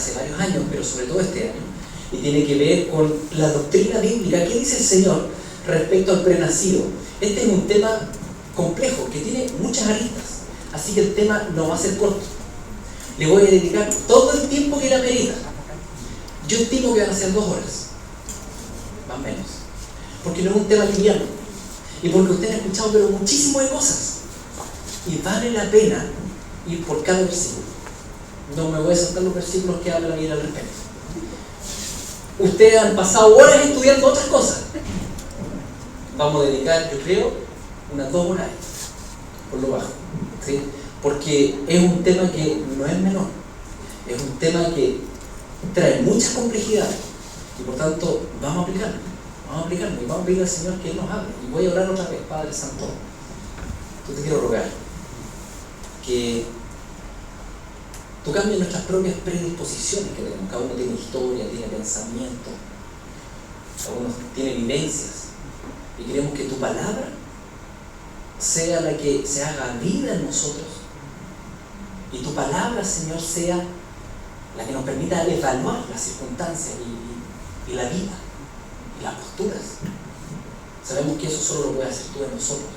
hace varios años, pero sobre todo este año, y tiene que ver con la doctrina bíblica. ¿Qué dice el Señor respecto al prenacido? Este es un tema complejo, que tiene muchas aristas, así que el tema no va a ser corto. Le voy a dedicar todo el tiempo que la merita. Yo estimo que van a ser 2 horas, más o menos, porque no es un tema liviano, y porque usted ha escuchado pero muchísimo de cosas, y vale la pena ir por cada versículo. No me voy a saltar los versículos que habla la Biblia al respecto. Ustedes han pasado horas estudiando otras cosas. Vamos a dedicar, yo creo, unas 2 horas por lo bajo, ¿sí? Porque es un tema que no es menor, es un tema que trae muchas complejidades y por tanto vamos a aplicarlo y vamos a pedir al Señor que Él nos hable. Y voy a orar otra vez. Padre Santo, yo te quiero rogar que tú cambies nuestras propias predisposiciones que tenemos. Cada uno tiene historia, tiene pensamiento, cada uno tiene vivencias, y queremos que tu palabra sea la que se haga vida en nosotros, y tu palabra, Señor, sea la que nos permita evaluar las circunstancias y la vida y las posturas. Sabemos que eso solo lo puedes hacer tú en nosotros.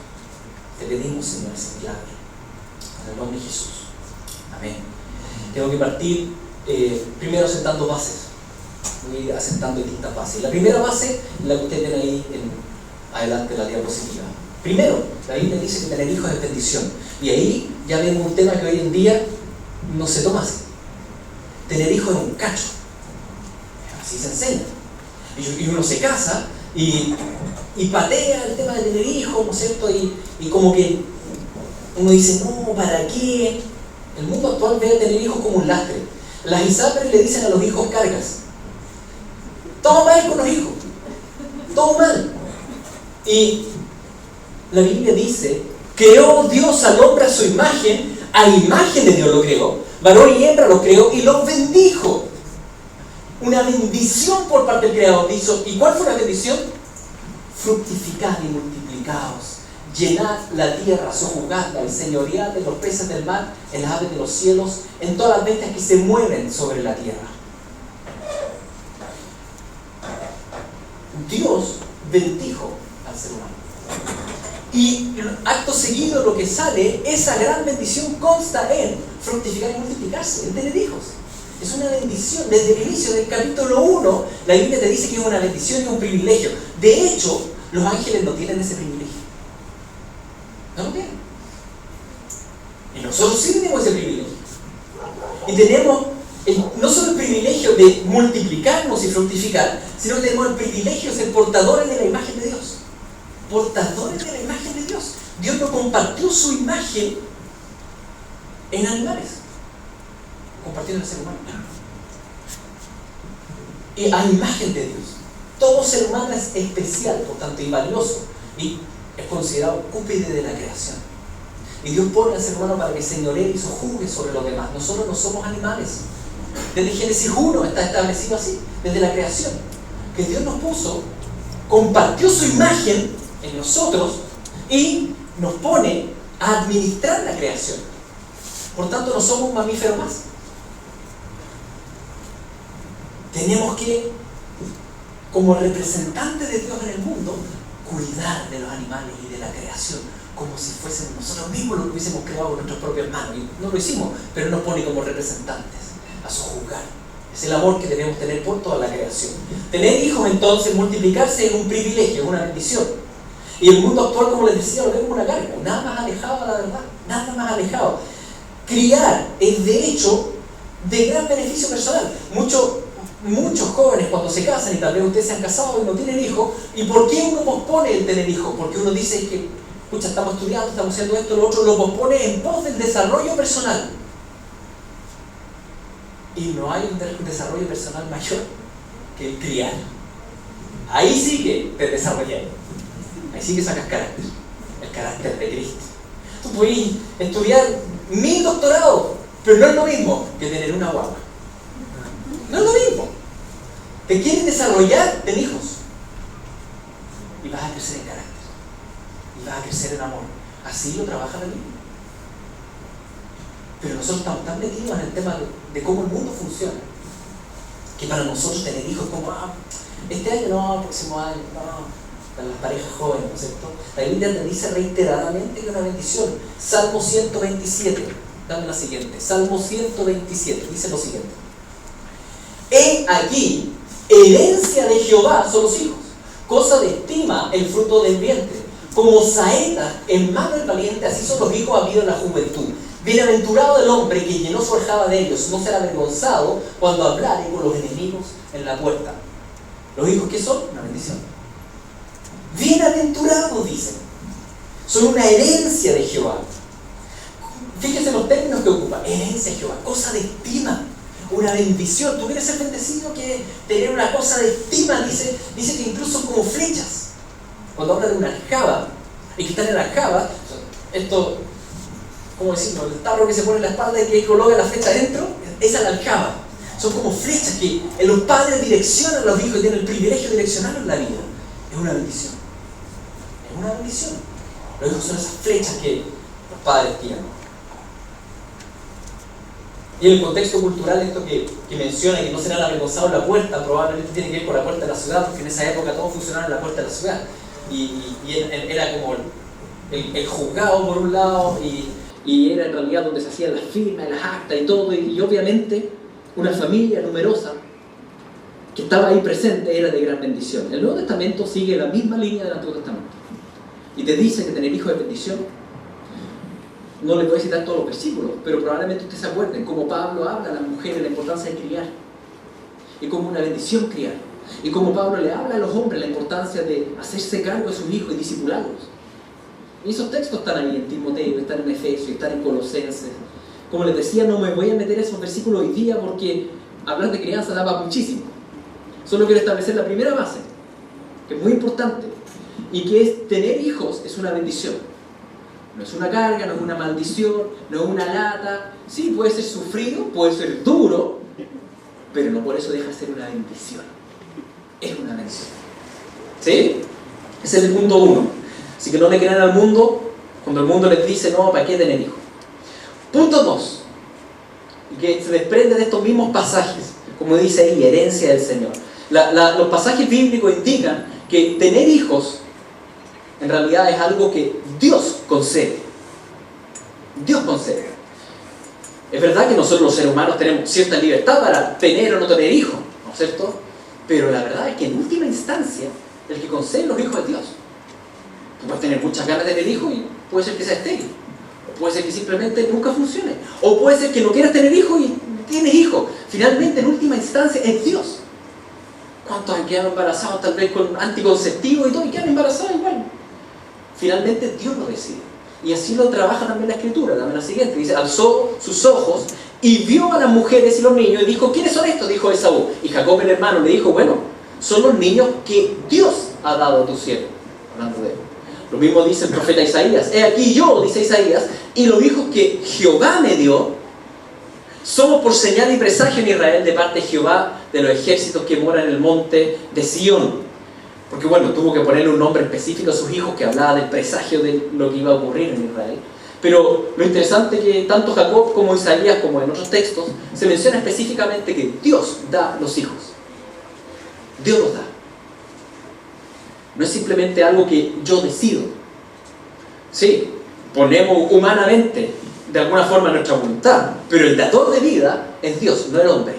Te pedimos, Señor, ese milagro en el nombre de Jesús. Amén. Tengo que partir primero asentando bases. Voy a ir asentando distintas bases. La primera base es la que ustedes ven ahí adelante en la diapositiva. Primero, la Biblia dice que tener hijos es bendición. Y ahí ya vemos un tema que hoy en día no se toma así. Tener hijos es un cacho. Así se enseña. Y uno se casa y patea el tema de tener hijos, ¿no es cierto? Y como que uno dice, no, ¿para qué? El mundo actual ve a tener hijos como un lastre. Las ISAPRES le dicen a los hijos cargas. Todo mal con los hijos. Todo mal. Y la Biblia dice, creó Dios al hombre a su imagen, a imagen de Dios lo creó, varón y hembra lo creó y los bendijo. Una bendición por parte del Creador. ¿Y cuál fue la bendición? Fructificad y multiplicaos, llenad la tierra, sojuzgadla y señoread de los peces del mar, en las aves de los cielos, en todas las bestias que se mueven sobre la tierra. Dios bendijo al ser humano. Y acto seguido lo que sale, esa gran bendición consta en fructificar y multiplicarse, en tener hijos. Es una bendición. Desde el inicio del capítulo 1, la Biblia te dice que es una bendición y un privilegio. De hecho, los ángeles no tienen ese privilegio. No lo tienen. Y nosotros sí tenemos ese privilegio. Y tenemos no solo el privilegio de multiplicarnos y fructificar, sino que tenemos el privilegio de ser portadores de la imagen de Dios. Portadores de la imagen de Dios. Dios no compartió su imagen en animales, compartió en el ser humano. Y a imagen de Dios. Todo ser humano es especial, por tanto, y valioso, y es considerado cúspide de la creación. Y Dios pone al ser humano para que señoree y sojuzgue sobre los demás. Nosotros no somos animales. Desde Génesis 1 está establecido así, desde la creación, que Dios nos puso, compartió su imagen en nosotros y nos pone a administrar la creación. Por tanto, no somos un mamífero más. Tenemos que, como representantes de Dios en el mundo, cuidar de los animales y de la creación como si fuésemos nosotros mismos los que hubiésemos creado con nuestras propias manos. Y no lo hicimos, pero nos pone como representantes a sojuzgar. Es el amor que debemos tener por toda la creación. Tener hijos, entonces, multiplicarse es un privilegio, es una bendición. Y el mundo actual, como les decía, lo ve como una carga. Nada más alejado a la verdad, nada más alejado. Criar es, de hecho, de gran beneficio personal. Muchos jóvenes, cuando se casan, y tal vez ustedes se han casado y no tienen hijos, ¿y por qué uno pospone el tener hijos? Porque uno dice que, escucha, estamos estudiando, estamos haciendo esto, lo otro, lo pospone en pos del desarrollo personal. Y no hay un desarrollo personal mayor que el criar. Ahí sí que te desarrollas. Ahí sí que sacas carácter. El carácter de Cristo. Tú puedes estudiar 1000 doctorados, pero no es lo mismo que tener una guagua. No es lo mismo. Te quieres desarrollar, ten hijos. Y vas a crecer en carácter. Y vas a crecer en amor. Así lo trabaja la Biblia. Pero nosotros estamos tan metidos en el tema de cómo el mundo funciona, que para nosotros tener hijos es como, este año no, próximo año, no. Para las parejas jóvenes, ¿no es cierto? La Biblia te dice reiteradamente que es una bendición. Salmo 127, dame la siguiente. Salmo 127, dice lo siguiente. He aquí, herencia de Jehová son los hijos, cosa de estima el fruto del vientre. Como saeta en mano del valiente, así son los hijos habidos en la juventud. Bienaventurado el hombre que llenó su aljaba de ellos, no será avergonzado cuando hablare con los enemigos en la puerta. ¿Los hijos qué son? Una bendición. Bienaventurados, dicen. Son una herencia de Jehová. Fíjense los términos que ocupa. Herencia de Jehová, cosa de estima, una bendición. Tú quieres ser bendecido, que tener una cosa de estima, dice que incluso son como flechas. Cuando habla de una aljaba, y que están en la aljaba, esto, ¿cómo decirlo? El tarro que se pone en la espalda y que coloca la flecha adentro, esa es la aljaba. Son como flechas que los padres direccionan a los hijos y tienen el privilegio de direccionarlos en la vida. Es una bendición. Es una bendición. Los hijos son esas flechas que los padres tiran. Y en el contexto cultural, esto que menciona que no serán avergonzados en la puerta, probablemente tiene que ver con la puerta de la ciudad, porque en esa época todo funcionaba en la puerta de la ciudad. Y era como el juzgado por un lado, y era en realidad donde se hacían las firmas, las actas y todo, y obviamente una familia numerosa que estaba ahí presente era de gran bendición. El Nuevo Testamento sigue la misma línea del Antiguo Testamento y te dice que tener hijos es bendición. No le voy a citar todos los versículos, pero probablemente ustedes se acuerden cómo Pablo habla a las mujeres de la importancia de criar y como una bendición criar, y como Pablo le habla a los hombres la importancia de hacerse cargo de sus hijos y discipularlos. Y esos textos están ahí en Timoteo, están en Efesios, están en Colosenses. Como les decía, no me voy a meter esos versículos hoy día porque hablar de crianza daba muchísimo. Solo quiero establecer la primera base, que es muy importante, y que es tener hijos es una bendición. No es una carga, no es una maldición, no es una lata. Sí, puede ser sufrido, puede ser duro, pero no por eso deja de ser una bendición. Es una bendición. ¿Sí? Ese es el punto 1. Así que no le crean al mundo cuando el mundo les dice, no, ¿para qué tener hijos? Punto 2, y que se desprende de estos mismos pasajes, como dice ahí, herencia del Señor. Los pasajes bíblicos indican que tener hijos en realidad es algo que Dios concede. Dios concede. Es verdad que nosotros los seres humanos tenemos cierta libertad para tener o no tener hijos, ¿no es cierto? Pero la verdad es que en última instancia el que concede los hijos es Dios. Tú puedes tener muchas ganas de tener hijos y puede ser que sea estéril, o puede ser que simplemente nunca funcione, o puede ser que no quieras tener hijos y tienes hijos. Finalmente, en última instancia, es Dios. ¿Cuántos han quedado embarazados tal vez con anticonceptivos y todo y quedan embarazados igual? Finalmente Dios lo decide. Y así lo trabaja también la Escritura. Dame la siguiente. Dice, alzó sus ojos y vio a las mujeres y los niños y dijo, ¿quiénes son estos? Dijo Esaú. Y Jacob, el hermano, le dijo, bueno, son los niños que Dios ha dado a tu siervo. Hablando de él. Lo mismo dice el profeta Isaías. He aquí yo, dice Isaías, y los hijos que Jehová me dio, somos por señal y presagio en Israel de parte de Jehová, de los ejércitos que moran en el monte de Sión. Porque bueno, tuvo que ponerle un nombre específico a sus hijos que hablaba del presagio de lo que iba a ocurrir en Israel. Pero lo interesante es que tanto Jacob como Isaías, como en otros textos, se menciona específicamente que Dios da los hijos. Dios los da. No es simplemente algo que yo decido. Sí, ponemos humanamente de alguna forma nuestra voluntad, pero el dador de vida es Dios, no el hombre.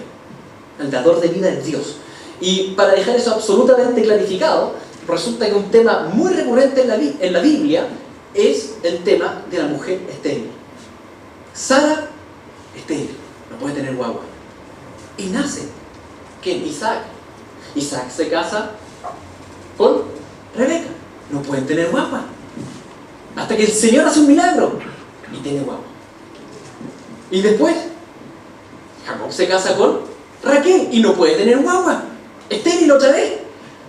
El dador de vida es Dios. Y para dejar eso absolutamente clarificado, resulta que un tema muy recurrente en la Biblia es el tema de la mujer estéril. Sara, estéril, no puede tener guagua. Y nace, ¿quién? Isaac. Isaac se casa con Rebeca, no pueden tener guagua. Hasta que el Señor hace un milagro y tiene guagua. Y después, Jacob se casa con Raquel y no puede tener guagua. Estéril otra vez.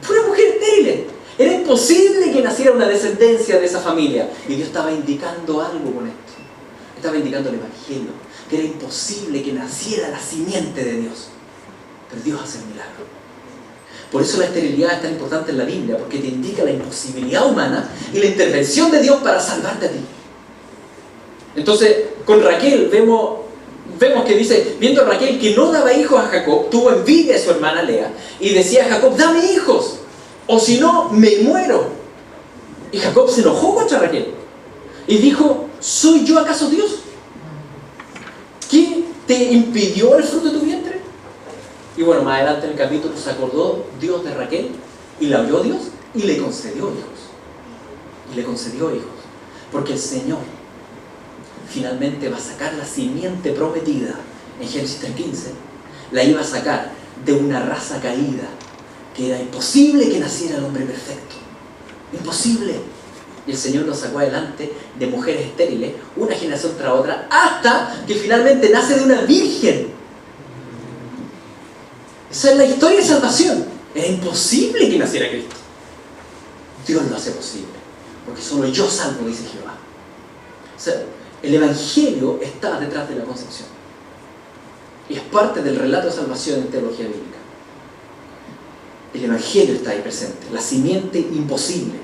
Pura mujer estéril. Era imposible que naciera una descendencia de esa familia. Y Dios estaba indicando algo con esto. Estaba indicando el Evangelio. Que era imposible que naciera la simiente de Dios. Pero Dios hace el milagro. Por eso la esterilidad es tan importante en la Biblia. Porque te indica la imposibilidad humana y la intervención de Dios para salvarte a ti. Entonces, con Raquel vemos vemos que dice, viendo a Raquel que no daba hijos a Jacob, tuvo envidia de su hermana Lea y decía a Jacob, dame hijos, o si no, me muero. Y Jacob se enojó contra Raquel y dijo, ¿soy yo acaso Dios? ¿Qué te impidió el fruto de tu vientre? Y bueno, más adelante en el capítulo se acordó Dios de Raquel y la oyó Dios y le concedió hijos. Y le concedió hijos. Porque el Señor finalmente va a sacar la simiente prometida en Génesis 3:15. La iba a sacar de una raza caída que era imposible que naciera el hombre perfecto. Imposible. Y el Señor lo sacó adelante de mujeres estériles, una generación tras otra, hasta que finalmente nace de una virgen. Esa es la historia de salvación. Era imposible que naciera Cristo. Dios lo hace posible, porque solo yo salvo, dice Jehová. O sea, el Evangelio está detrás de la concepción. Y es parte del relato de salvación en teología bíblica. El Evangelio está ahí presente, la simiente imposible.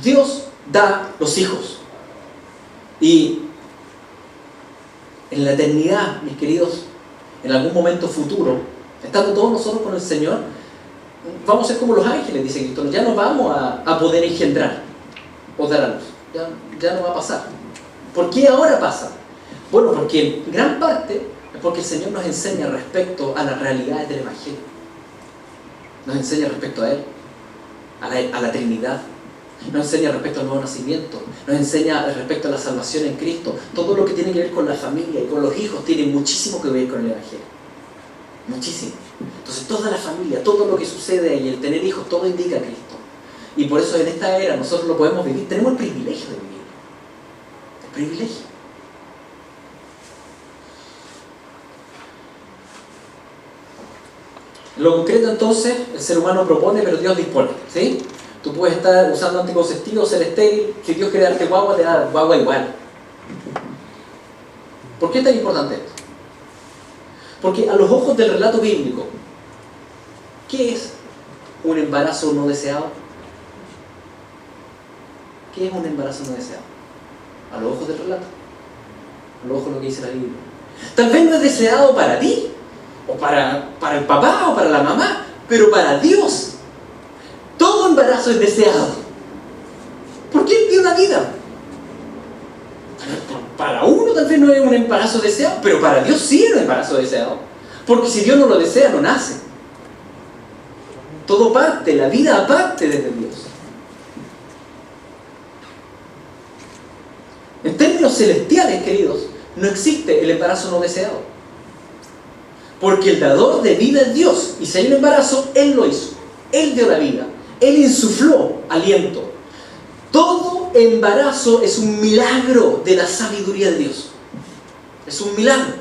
Dios da los hijos. Y en la eternidad, mis queridos, en algún momento futuro, estando todos nosotros con el Señor, vamos a ser como los ángeles, dice Cristo. Ya no vamos a poder engendrar o dar a luz. Ya no va a pasar. ¿Por qué ahora pasa? Bueno, porque en gran parte es porque el Señor nos enseña respecto a las realidades del Evangelio. Nos enseña respecto a Él, a la Trinidad. Nos enseña respecto al nuevo nacimiento. Nos enseña respecto a la salvación en Cristo. Todo lo que tiene que ver con la familia y con los hijos tiene muchísimo que ver con el Evangelio. Muchísimo. Entonces toda la familia, todo lo que sucede ahí, el tener hijos, todo indica a Cristo. Y por eso en esta era nosotros lo podemos vivir. Tenemos el privilegio de vivir. El privilegio. En lo concreto entonces, el ser humano propone, pero Dios dispone, ¿sí? Tú puedes estar usando anticonceptivos, ser estéril, si Dios quiere darte guagua, te da guagua igual. ¿Por qué es tan importante esto? Porque a los ojos del relato bíblico, ¿qué es un embarazo no deseado? ¿Qué es un embarazo no deseado? A los ojos del relato, a los ojos de lo que dice la Biblia. Tal vez no es deseado para ti, o para el papá, o para la mamá, pero para Dios. Todo embarazo es deseado. ¿Por qué Él dio una vida? Para uno tal vez no es un embarazo deseado, pero para Dios sí es un embarazo deseado. Porque si Dios no lo desea, no nace. Todo parte, la vida parte desde Dios. En términos celestiales, queridos, no existe el embarazo no deseado. Porque el dador de vida es Dios. Y si hay un embarazo, Él lo hizo. Él dio la vida. Él insufló aliento. Todo embarazo es un milagro de la sabiduría de Dios. Es un milagro.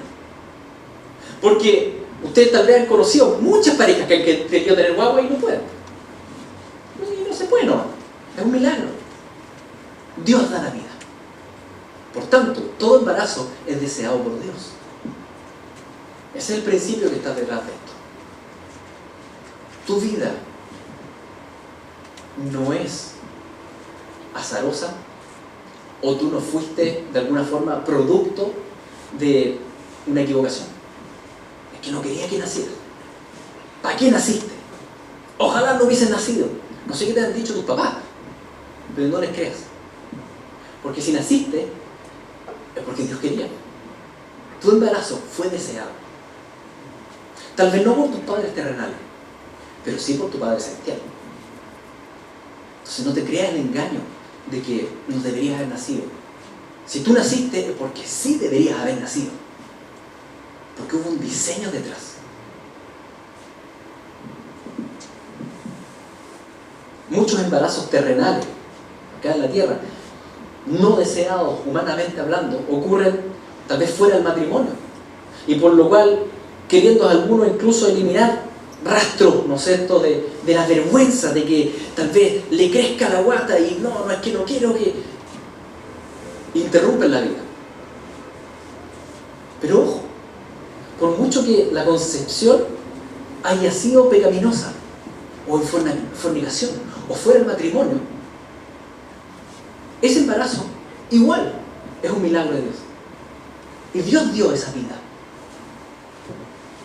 Porque ustedes tal vez han conocido muchas parejas que han querido tener guagua y no pueden. Y no se puede, no. Es un milagro. Dios da la vida. Por tanto, todo embarazo es deseado por Dios. Ese es el principio que está detrás de esto. Tu vida no es azarosa, o tú no fuiste de alguna forma producto de una equivocación. Es que no quería que nacieras. ¿Para qué naciste? Ojalá no hubieses nacido. No sé qué te han dicho tus papás, pero no les creas. Porque si naciste, es porque Dios quería. Tu embarazo fue deseado. Tal vez no por tus padres terrenales, pero sí por tu Padre Celestial. Entonces no te creas el engaño de que no deberías haber nacido. Si tú naciste es porque sí deberías haber nacido. Porque hubo un diseño detrás. Muchos embarazos terrenales, acá en la tierra, no deseados humanamente hablando, ocurren tal vez fuera del matrimonio. Y por lo cual, queriendo algunos incluso eliminar rastro, ¿no es cierto?, de la vergüenza de que tal vez le crezca la guata y no es que no quiero que... interrumpen la vida. Pero ojo, por mucho que la concepción haya sido pecaminosa, o en fornicación, o fuera del matrimonio, ese embarazo igual es un milagro de Dios. Y Dios dio esa vida.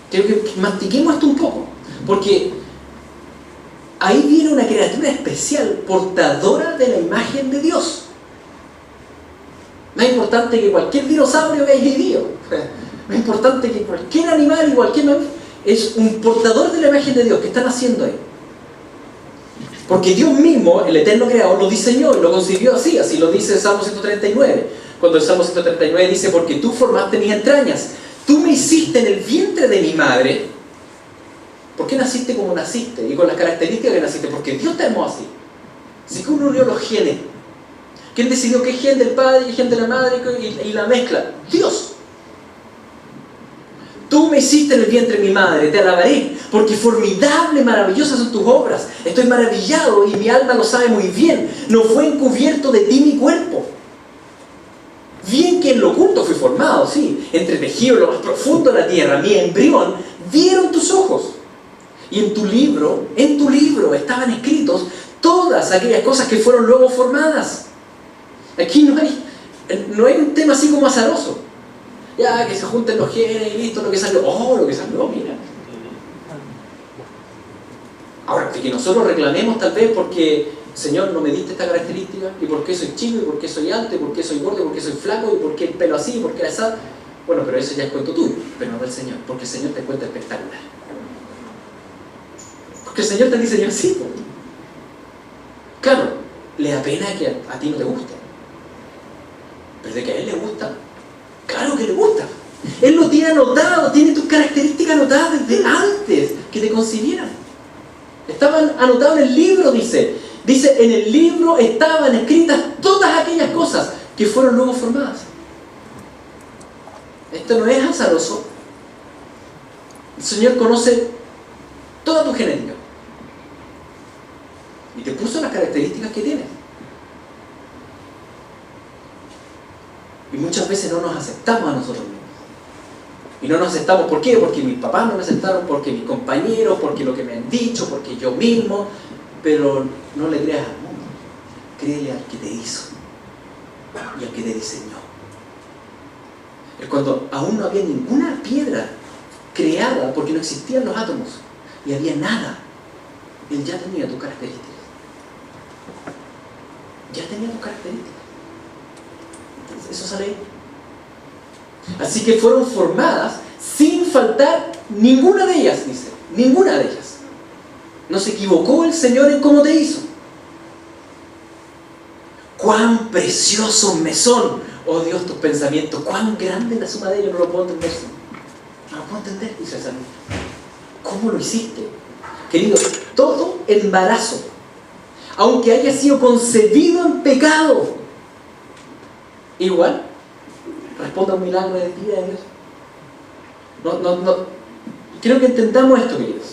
Quiero que mastiquemos esto un poco, porque ahí viene una criatura especial, portadora de la imagen de Dios. Más importante que cualquier dinosaurio que haya vivido. Más importante que cualquier animal y cualquier mamífero. Es un portador de la imagen de Dios que está naciendo ahí. Porque Dios mismo, el eterno creador, lo diseñó y lo concibió así. Así lo dice el Salmo 139. Cuando el Salmo 139 dice: porque tú formaste mis entrañas, tú me hiciste en el vientre de mi madre. ¿Por qué naciste como naciste? Y con las características que naciste. Porque Dios te armó así. Así que uno unió los genes. ¿Quién decidió qué gen del padre y gen de la madre y la mezcla? Dios. Tú me hiciste en el vientre de mi madre, te alabaré, porque formidable, maravillosas son tus obras. Estoy maravillado y mi alma lo sabe muy bien. No fue encubierto de ti mi cuerpo. Bien que en lo oculto fui formado, sí, entretejido en lo más profundo de la tierra, mi embrión, vieron tus ojos. Y en tu libro estaban escritos todas aquellas cosas que fueron luego formadas. Aquí no hay un tema así como azaroso. Ya, que se junten los genes y listo, lo que salió. Oh, lo que salió, mira. Ahora, que nosotros reclamemos tal vez porque, Señor, no me diste esta característica, y por qué soy chico, y por qué soy alto, y por qué soy gordo, y por qué soy flaco, y por qué el pelo así, y por qué así. Bueno, pero eso ya es cuento tuyo, pero no del Señor, porque el Señor te cuenta espectacular. Porque el Señor te diseñó así. Claro, le da pena que a ti no te guste, pero de que a Él le gusta, claro que le gusta. Él lo tiene anotado, tiene tus características anotadas desde antes que te concibieran. Estaban anotados en el libro, dice. Dice, en el libro estaban escritas todas aquellas cosas que fueron luego formadas. Esto no es azaroso. El Señor conoce toda tu genética y te puso las características que tienes. Y muchas veces no nos aceptamos a nosotros mismos. Y no nos aceptamos, ¿por qué? Porque mis papás no me aceptaron, porque mis compañeros, porque lo que me han dicho, porque yo mismo. Pero no le creas al mundo, créele al que te hizo y al que te diseñó. Es cuando aún no había ninguna piedra creada, porque no existían los átomos y había nada, Él ya tenía tus características. Ya tenía tus características. Entonces, eso sale ahí. Así que fueron formadas sin faltar ninguna de ellas, dice. Ninguna de ellas. No se equivocó el Señor en cómo te hizo. Cuán preciosos me son, oh Dios, tus pensamientos. Cuán grande es la suma de ellos, no lo puedo entender. No lo puedo entender, dice el Señor. ¿Cómo lo hiciste? Querido, todo embarazo, aunque haya sido concebido en pecado, igual responde a un milagro de vida de Dios. No. Quiero que entendamos esto, queridos.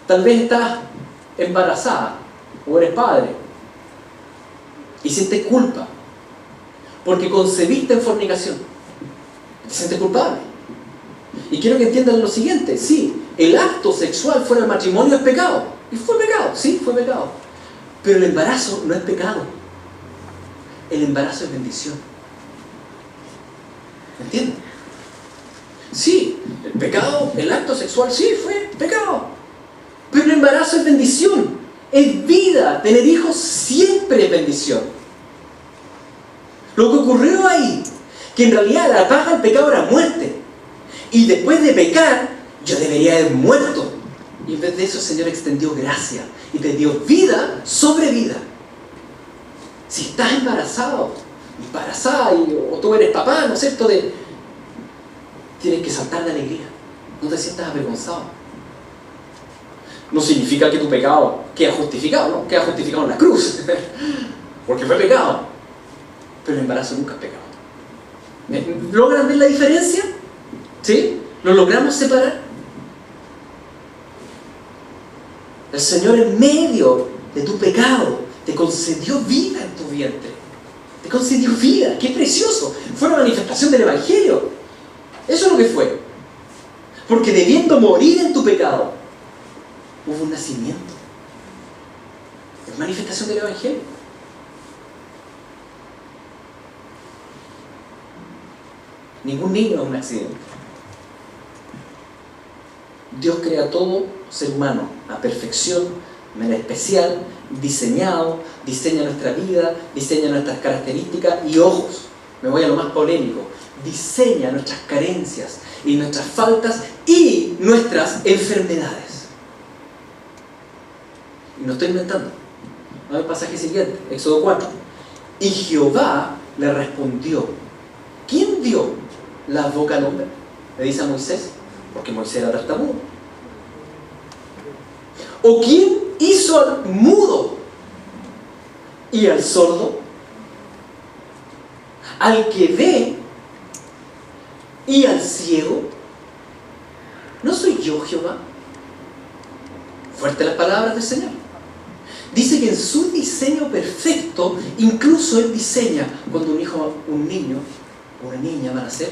Tal vez estás embarazada o eres padre y sientes culpa porque concebiste en fornicación. Te sientes culpable. Y quiero que entiendan lo siguiente: sí, el acto sexual fuera del matrimonio es pecado. Y fue pecado, sí, fue pecado. Pero el embarazo no es pecado. El embarazo es bendición. ¿Entienden? Sí, el pecado, el acto sexual, sí, fue pecado. Pero el embarazo es bendición, es vida. Tener hijos siempre es bendición. Lo que ocurrió ahí, que en realidad la paga del pecado era muerte. Y después de pecar, yo debería haber muerto. Y en vez de eso el Señor extendió gracia y te dio vida sobre vida. Si estás embarazada, o tú eres papá, ¿no es cierto? Tienes que saltar de alegría. No te sientas avergonzado. No significa que tu pecado queda justificado, ¿no? Queda justificado en la cruz, porque fue pecado. Pero el embarazo nunca es pecado. ¿Logran ver la diferencia? ¿Sí? ¿Lo logramos separar? El Señor, en medio de tu pecado, te concedió vida en tu vientre. Te concedió vida. ¡Qué precioso! Fue una manifestación del Evangelio. Eso es lo que fue. Porque debiendo morir en tu pecado, hubo un nacimiento. Es manifestación del Evangelio. Ningún niño es un accidente. Dios crea todo ser humano a perfección, de manera especial, diseñado, diseña nuestra vida, diseña nuestras características y ojos, me voy a lo más polémico, diseña nuestras carencias y nuestras faltas y nuestras enfermedades. Y no estoy inventando. Vamos al pasaje siguiente, Éxodo 4. Y Jehová le respondió, ¿quién dio la boca al hombre? Le dice a Moisés, porque Moisés era tartamudo. ¿O quién hizo al mudo y al sordo? Al que ve y al ciego. ¿No soy yo Jehová? Fuertes las palabras del Señor. Dice que en su diseño perfecto, incluso Él diseña cuando un niño o una niña van a ser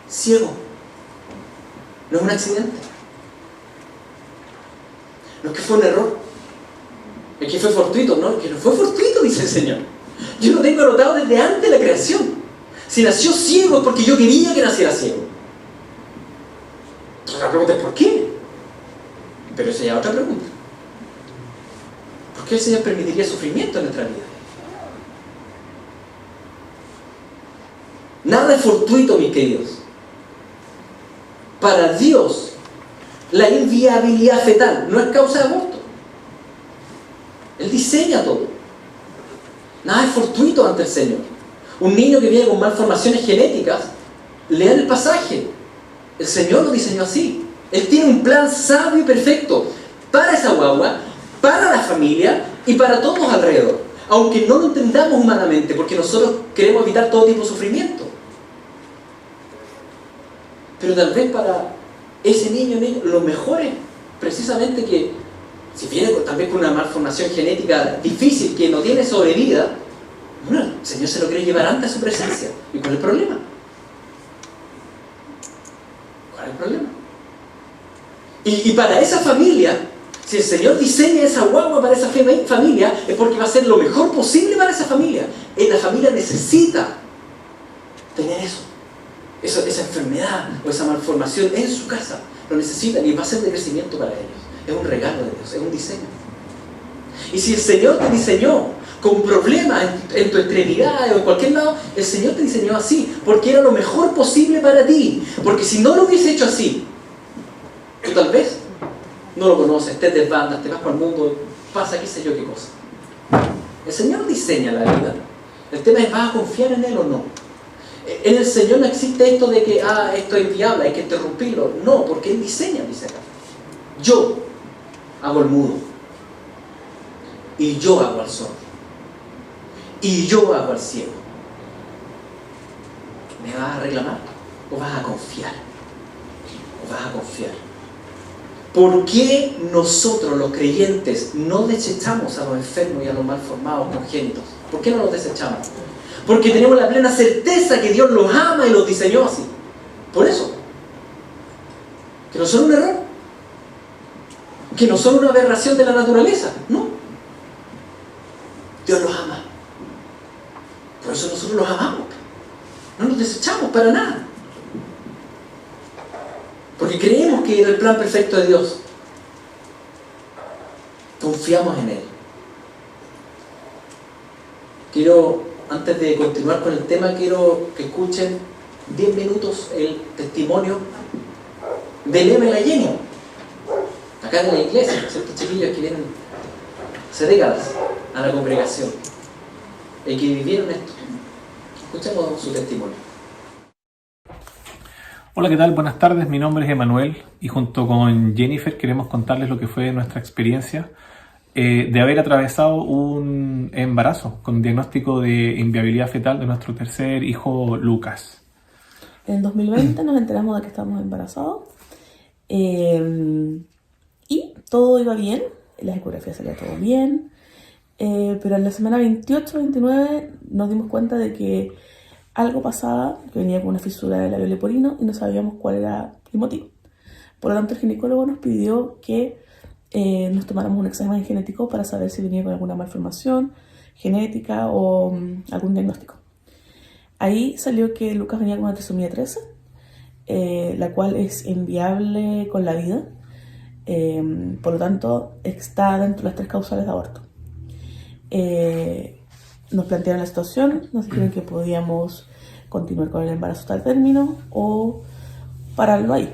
ciego. No es un accidente. No es que fue un error. Es que fue fortuito. No, es que no fue fortuito, dice el Señor. Yo lo tengo anotado desde antes de la creación. Si nació ciego es porque yo quería que naciera ciego. Entonces la pregunta es ¿por qué? Pero esa ya es otra pregunta. ¿Por qué el Señor permitiría sufrimiento en nuestra vida? Nada es fortuito, mis queridos. Para Dios, la inviabilidad fetal no es causa de aborto. Él diseña todo. Nada es fortuito ante el Señor. Un niño que viene con malformaciones genéticas, lean el pasaje. El Señor lo diseñó así. Él tiene un plan sabio y perfecto para esa guagua, para la familia y para todos alrededor. Aunque no lo entendamos humanamente, porque nosotros queremos evitar todo tipo de sufrimiento. Pero tal vez para ese niño, lo mejor es precisamente que, si viene tal vez con una malformación genética difícil, que no tiene sobrevida, bueno, el Señor se lo quiere llevar antes a su presencia. ¿Y cuál es el problema? ¿Cuál es el problema? Y para esa familia, si el Señor diseña esa guagua para esa familia, es porque va a ser lo mejor posible para esa familia. La familia necesita tener eso. Esa enfermedad o esa malformación en su casa. Lo necesitan y va a ser de crecimiento para ellos. Es un regalo de Dios, es un diseño. Y si el Señor te diseñó con problemas en tu extremidad o en cualquier lado, el Señor te diseñó así, porque era lo mejor posible para ti. Porque si no lo hubiese hecho así, tú tal vez no lo conoces, te desbandas, te vas por el mundo, pasa qué sé yo qué cosa. El Señor diseña la vida. El tema es, ¿vas a confiar en Él o no? En el Señor no existe esto de que, esto es inviable, hay que interrumpirlo. No, porque Él diseña, dice acá. Yo hago el mudo. Y yo hago al sordo. Y yo hago al ciego. ¿Me vas a reclamar? ¿O vas a confiar? ¿O vas a confiar? ¿Por qué nosotros los creyentes no desechamos a los enfermos y a los malformados congénitos? ¿Por qué no los desechamos? Porque tenemos la plena certeza que Dios los ama y los diseñó así. Por eso. Que no son un error. Que no son una aberración de la naturaleza. No. Dios los ama. Por eso nosotros los amamos. No los desechamos para nada. Porque creemos que era el plan perfecto de Dios. Confiamos en Él. Antes de continuar con el tema, quiero que escuchen 10 minutos el testimonio de Lema y la Jenny. Acá en la iglesia, ciertos chiquillos que vienen hace décadas a la congregación y que vivieron esto. Escuchemos su testimonio. Hola, ¿qué tal? Buenas tardes, mi nombre es Emanuel y junto con Jennifer queremos contarles lo que fue nuestra experiencia de haber atravesado un embarazo con diagnóstico de inviabilidad fetal de nuestro tercer hijo Lucas. En el 2020 nos enteramos de que estábamos embarazados y todo iba bien, la ecografía salía todo bien, pero en la semana 28-29 nos dimos cuenta de que algo pasaba, que venía con una fisura del labio leporino y no sabíamos cuál era el motivo. Por lo tanto, el ginecólogo nos pidió que nos tomáramos un examen genético para saber si venía con alguna malformación genética o algún diagnóstico. Ahí salió que Lucas venía con una trisomía 13, la cual es inviable con la vida. Por lo tanto, está dentro de las 3 causales de aborto. Nos plantearon la situación, nos dijeron que podíamos continuar con el embarazo hasta el término o pararlo ahí.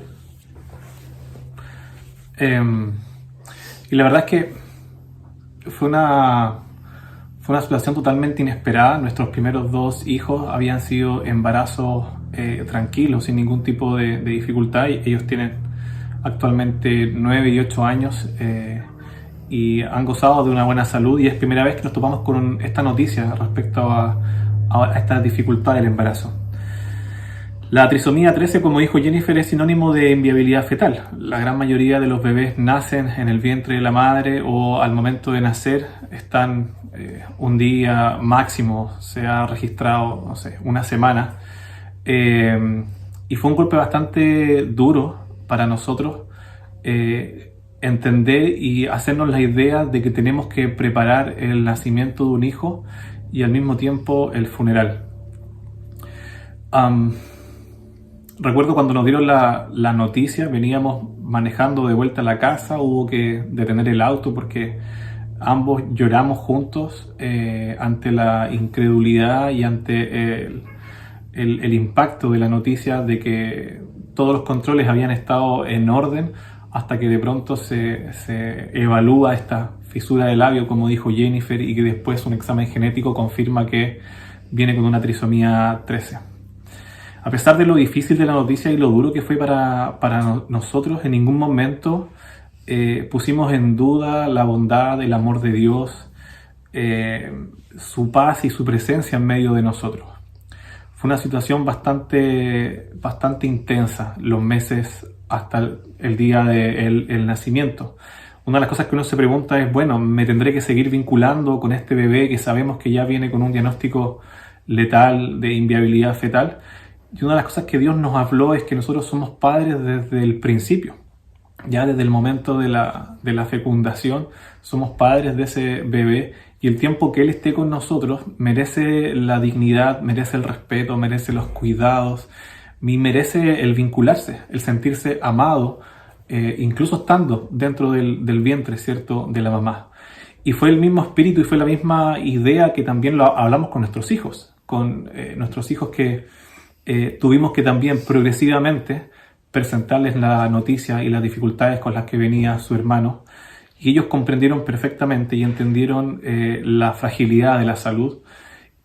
Y la verdad es que fue una situación totalmente inesperada. Nuestros primeros 2 hijos habían sido embarazos tranquilos, sin ningún tipo de dificultad. Y ellos tienen actualmente 9 y 8 años y han gozado de una buena salud. Y es primera vez que nos topamos con esta noticia respecto a esta dificultad del embarazo. La trisomía 13, como dijo Jennifer, es sinónimo de inviabilidad fetal. La gran mayoría de los bebés nacen en el vientre de la madre o al momento de nacer están un día máximo, se ha registrado, no sé, una semana. Y fue un golpe bastante duro para nosotros entender y hacernos la idea de que tenemos que preparar el nacimiento de un hijo y al mismo tiempo el funeral. Recuerdo cuando nos dieron la noticia, veníamos manejando de vuelta a la casa, hubo que detener el auto porque ambos lloramos juntos ante la incredulidad y ante el impacto de la noticia de que todos los controles habían estado en orden hasta que de pronto se evalúa esta fisura del labio, como dijo Jennifer, y que después un examen genético confirma que viene con una trisomía 13. A pesar de lo difícil de la noticia y lo duro que fue para nosotros, en ningún momento pusimos en duda la bondad, el amor de Dios, su paz y su presencia en medio de nosotros. Fue una situación bastante intensa, los meses hasta el día del nacimiento. Una de las cosas que uno se pregunta es, bueno, ¿me tendré que seguir vinculando con este bebé que sabemos que ya viene con un diagnóstico letal de inviabilidad fetal? Y una de las cosas que Dios nos habló es que nosotros somos padres desde el principio. Ya desde el momento de la fecundación somos padres de ese bebé y el tiempo que Él esté con nosotros merece la dignidad, merece el respeto, merece los cuidados, y merece el vincularse, el sentirse amado, incluso estando dentro del vientre, ¿cierto?, de la mamá. Y fue el mismo espíritu y fue la misma idea que también lo hablamos con nuestros hijos que tuvimos que también progresivamente presentarles la noticia y las dificultades con las que venía su hermano, y ellos comprendieron perfectamente y entendieron la fragilidad de la salud,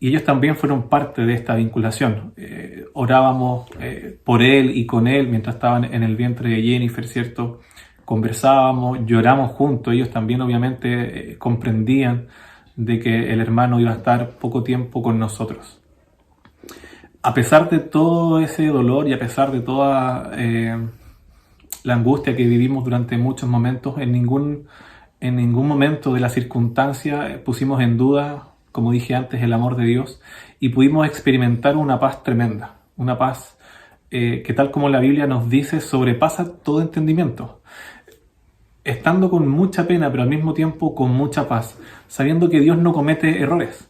y ellos también fueron parte de esta vinculación. Orábamos por él y con él mientras estaban en el vientre de Jennifer, ¿cierto? Conversábamos, lloramos juntos. Ellos también obviamente comprendían de que el hermano iba a estar poco tiempo con nosotros. A pesar de todo ese dolor y a pesar de toda la angustia que vivimos durante muchos momentos, en ningún momento de la circunstancia pusimos en duda, como dije antes, el amor de Dios, y pudimos experimentar una paz tremenda, una paz que, tal como la Biblia nos dice, sobrepasa todo entendimiento, estando con mucha pena, pero al mismo tiempo con mucha paz, sabiendo que Dios no comete errores.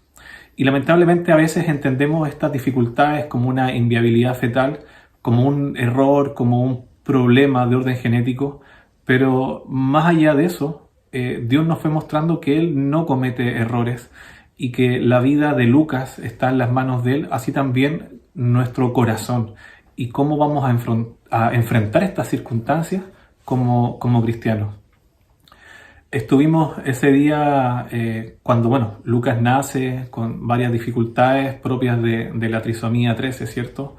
Y lamentablemente a veces entendemos estas dificultades como una inviabilidad fetal, como un error, como un problema de orden genético, pero más allá de eso, Dios nos fue mostrando que Él no comete errores y que la vida de Lucas está en las manos de Él, así también nuestro corazón y cómo vamos a enfrentar estas circunstancias como cristianos. Estuvimos ese día cuando, Lucas nace con varias dificultades propias de la trisomía 13, ¿cierto?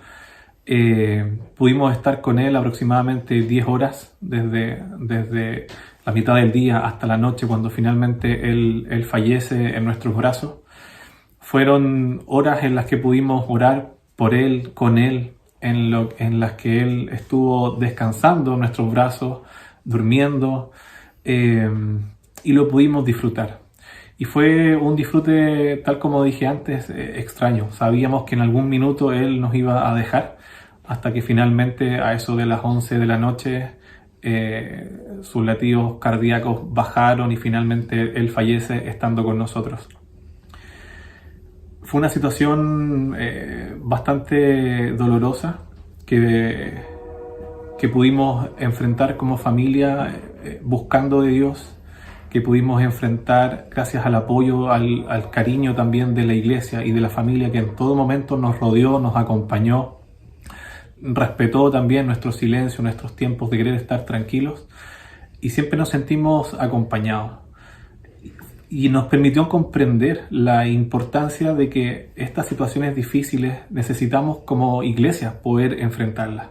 Pudimos estar con él aproximadamente 10 horas, desde la mitad del día hasta la noche, cuando finalmente él fallece en nuestros brazos. Fueron horas en las que pudimos orar por él, con él, en las que él estuvo descansando en nuestros brazos, durmiendo, y lo pudimos disfrutar. Y fue un disfrute, tal como dije antes, extraño. Sabíamos que en algún minuto él nos iba a dejar, hasta que finalmente a eso de las 11 de la noche sus latidos cardíacos bajaron y finalmente él fallece estando con nosotros. Fue una situación bastante dolorosa que pudimos enfrentar como familia buscando de Dios, que pudimos enfrentar gracias al apoyo, al cariño también de la iglesia y de la familia que en todo momento nos rodeó, nos acompañó, respetó también nuestro silencio, nuestros tiempos de querer estar tranquilos y siempre nos sentimos acompañados. Y nos permitió comprender la importancia de que estas situaciones difíciles necesitamos como iglesia poder enfrentarlas.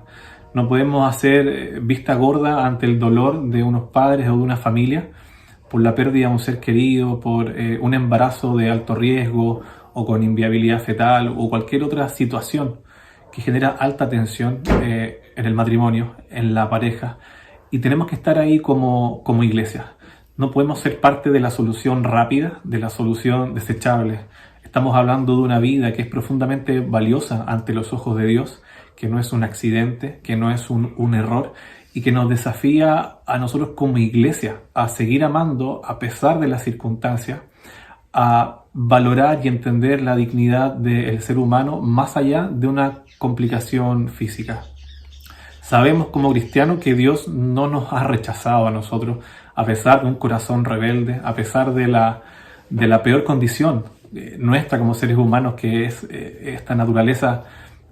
No podemos hacer vista gorda ante el dolor de unos padres o de una familia por la pérdida de un ser querido, por un embarazo de alto riesgo o con inviabilidad fetal o cualquier otra situación que genera alta tensión en el matrimonio, en la pareja. Y tenemos que estar ahí como iglesia. No podemos ser parte de la solución rápida, de la solución desechable. Estamos hablando de una vida que es profundamente valiosa ante los ojos de Dios, que no es un accidente, que no es un error y que nos desafía a nosotros como iglesia a seguir amando a pesar de las circunstancias, a valorar y entender la dignidad del ser humano más allá de una complicación física. Sabemos como cristianos que Dios no nos ha rechazado a nosotros a pesar de un corazón rebelde, a pesar de la peor condición nuestra como seres humanos, que es esta naturaleza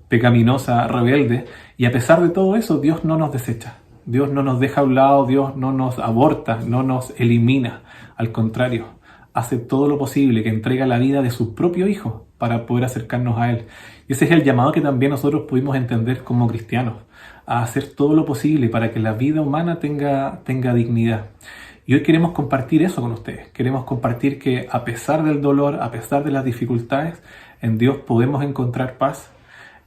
pecaminosa, rebelde, y a pesar de todo eso, Dios no nos desecha. Dios no nos deja a un lado, Dios no nos aborta, no nos elimina. Al contrario, hace todo lo posible, que entrega la vida de su propio Hijo para poder acercarnos a Él. Y ese es el llamado que también nosotros pudimos entender como cristianos, a hacer todo lo posible para que la vida humana tenga dignidad. Y hoy queremos compartir eso con ustedes. Queremos compartir que a pesar del dolor, a pesar de las dificultades, en Dios podemos encontrar paz.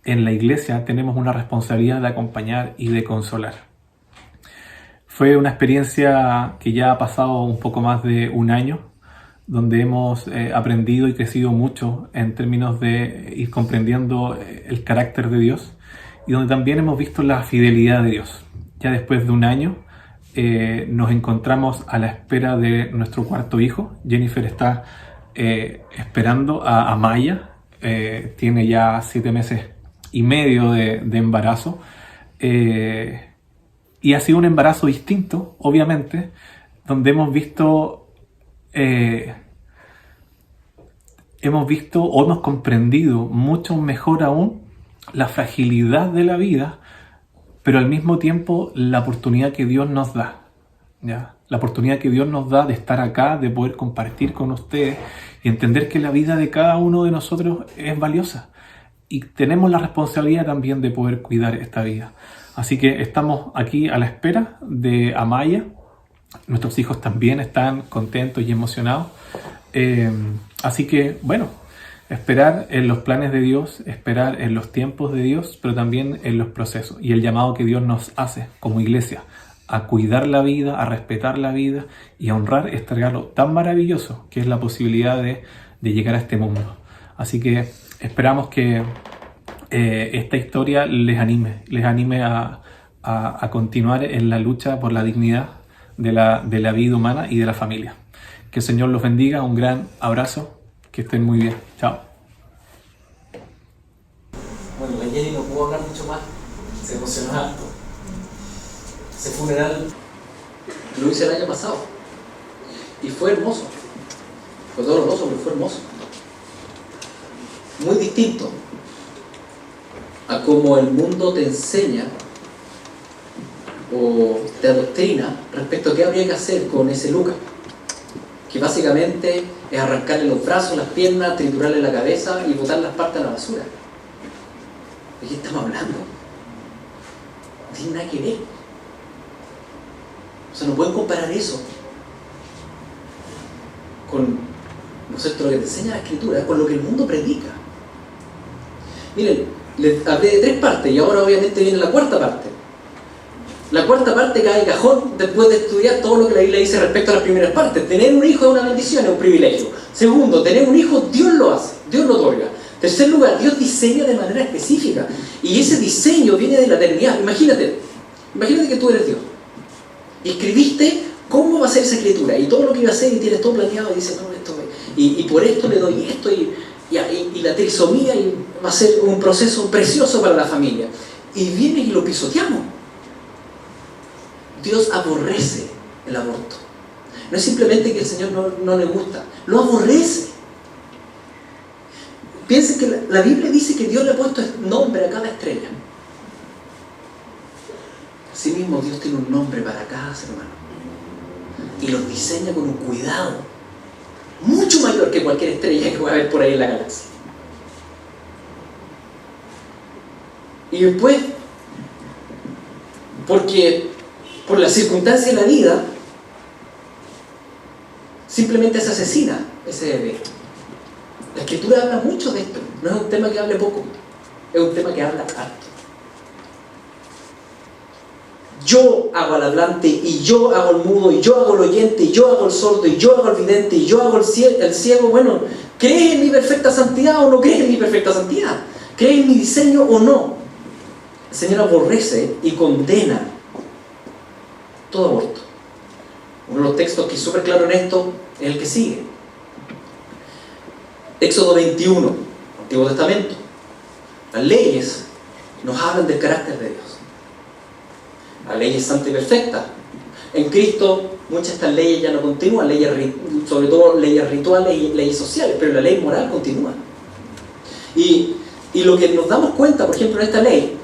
En la iglesia tenemos una responsabilidad de acompañar y de consolar. Fue una experiencia que ya ha pasado un poco más de un año, donde hemos aprendido y crecido mucho en términos de ir comprendiendo el carácter de Dios y donde también hemos visto la fidelidad de Dios. Ya después de un año nos encontramos a la espera de nuestro cuarto hijo. Jennifer está esperando a Maya, tiene ya 7 meses y medio de embarazo. Y ha sido un embarazo distinto, obviamente, donde hemos visto o hemos comprendido mucho mejor aún la fragilidad de la vida, pero al mismo tiempo la oportunidad que Dios nos da, ¿ya? La oportunidad que Dios nos da de estar acá, de poder compartir con ustedes y entender que la vida de cada uno de nosotros es valiosa. Y tenemos la responsabilidad también de poder cuidar esta vida. Así que estamos aquí a la espera de Amaya. Nuestros hijos también están contentos y emocionados. Así que, bueno, esperar en los planes de Dios, esperar en los tiempos de Dios, pero también en los procesos. Y el llamado que Dios nos hace como iglesia a cuidar la vida, a respetar la vida y a honrar este regalo tan maravilloso que es la posibilidad de llegar a este mundo. Así que esperamos que esta historia les anime a continuar en la lucha por la dignidad de la vida humana y de la familia. Que el Señor los bendiga, un gran abrazo, que estén muy bien. Chao. Bueno, la Jenny no pudo hablar mucho más, se emocionó harto. Ese funeral lo hice el año pasado y fue hermoso. Fue doloroso, pero fue hermoso. Muy distinto a cómo el mundo te enseña o te adoctrina respecto a qué habría que hacer con ese Lucas, que básicamente es arrancarle los brazos, las piernas, triturarle la cabeza y botar las partes a la basura. ¿De qué estamos hablando? No tiene nada que ver. O sea, no pueden comparar eso con, ¿no es cierto?, lo que te enseña la Escritura, con lo que el mundo predica. Miren, les hablé de 3 partes y ahora obviamente viene la 4ª parte. La 4ª parte cae de cajón después de estudiar todo lo que la Biblia dice respecto a las primeras partes. Tener un hijo es una bendición, es un privilegio. Segundo, tener un hijo, Dios lo hace, Dios lo otorga. Tercer lugar, Dios diseña de manera específica. Y ese diseño viene de la eternidad. Imagínate que tú eres Dios. Y escribiste cómo va a ser esa escritura y todo lo que iba a hacer y tienes todo planeado y dices, no, esto y por esto le doy esto y la trisomía va a ser un proceso precioso para la familia. Y viene y lo pisoteamos. Dios aborrece el aborto. No es simplemente que el Señor no le gusta, lo aborrece. Piensen que la Biblia dice que Dios le ha puesto nombre a cada estrella. Asimismo, Dios tiene un nombre para cada ser humano. Y los diseña con un cuidado mucho mayor que cualquier estrella que pueda haber por ahí en la galaxia. Y después, porque por las circunstancias de la vida, simplemente se asesina ese bebé. La Escritura habla mucho de esto. No es un tema que hable poco, es un tema que habla harto. Yo hago al hablante, y yo hago el mudo, y yo hago el oyente, y yo hago el sordo, y yo hago el vidente, y yo hago el ciego. Bueno, ¿crees en mi perfecta santidad o no crees en mi perfecta santidad? ¿Crees en mi diseño o no? El Señor aborrece y condena todo aborto. Uno de los textos que es súper claro en esto es el que sigue. Éxodo 21, Antiguo Testamento. Las leyes nos hablan del carácter de Dios. La ley es santa y perfecta. En Cristo muchas de estas leyes ya no continúan, sobre todo leyes rituales y leyes sociales, pero la ley moral continúa. Y lo que nos damos cuenta, por ejemplo, en esta ley,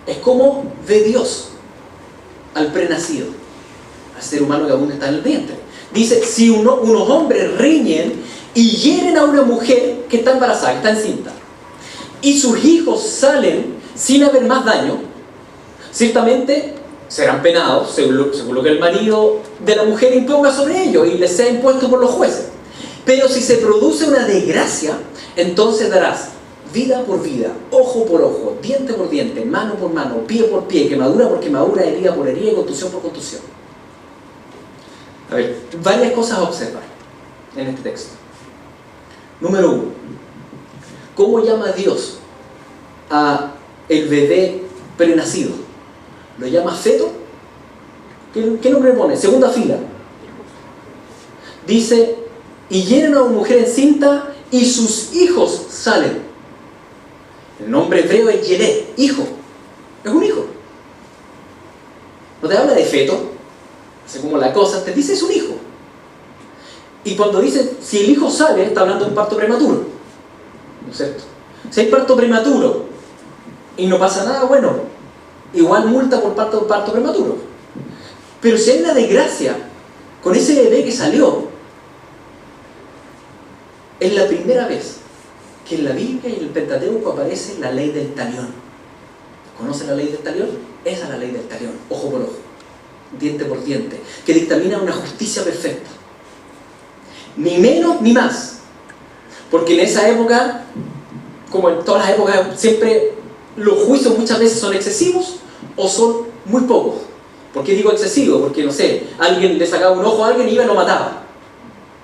es cómo ve Dios al prenacido, al ser humano que aún está en el vientre. Dice, si unos hombres riñen y hieren a una mujer que está embarazada, que está encinta, y sus hijos salen sin haber más daño, ciertamente serán penados según lo que el marido de la mujer imponga sobre ellos y les sea impuesto por los jueces. Pero si se produce una desgracia, entonces darás vida por vida, ojo por ojo, diente por diente, mano por mano, pie por pie, quemadura por quemadura, herida por herida y contusión por contusión. A ver, varias cosas a observar en este texto. Número 1. ¿Cómo llama Dios a el bebé prenacido? ¿Lo llama feto? ¿Qué nombre pone? Segunda fila. Dice, y hieren a una mujer encinta y sus hijos salen. El nombre hebreo es Yelet, hijo. Es un hijo. No te habla de feto, así como la cosa, te dice es un hijo. Y cuando dice, si el hijo sale, está hablando de un parto prematuro. ¿No es cierto? Si hay parto prematuro y no pasa nada, bueno, igual multa por parto prematuro. Pero si hay una desgracia con ese bebé que salió, es la primera vez que en la Biblia y en el Pentateuco aparece la ley del talión. ¿Conocen la ley del talión? Esa es la ley del talión, ojo por ojo, diente por diente, que dictamina una justicia perfecta. Ni menos ni más. Porque en esa época, como en todas las épocas, siempre los juicios muchas veces son excesivos o son muy pocos. ¿Por qué digo excesivo? Porque, no sé, alguien le sacaba un ojo a alguien y iba y lo mataba.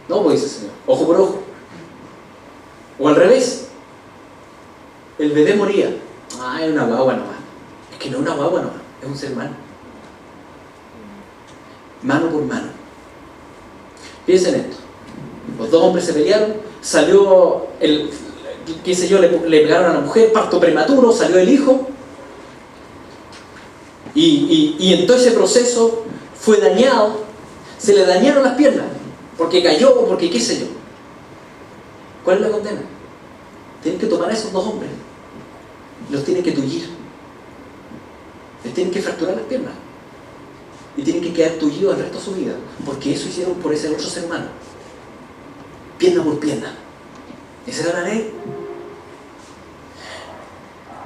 No, pues dice el Señor, ojo por ojo. O al revés, el bebé moría. Ah, es una guagua nomás. Es que no es una guagua nomás, es un ser humano. Mano por mano. Piensen esto. Los dos hombres se pelearon, salió qué sé yo, le pegaron a la mujer, parto prematuro, salió el hijo. Y en todo ese proceso fue dañado, se le dañaron las piernas, porque cayó, porque qué sé yo. ¿Cuál es la condena? Tienen que tomar a esos dos hombres, los tienen que tullir, les tienen que fracturar las piernas y tienen que quedar tullidos el resto de su vida, porque eso hicieron por ese otro ser humano, pierna por pierna. Esa era la ley.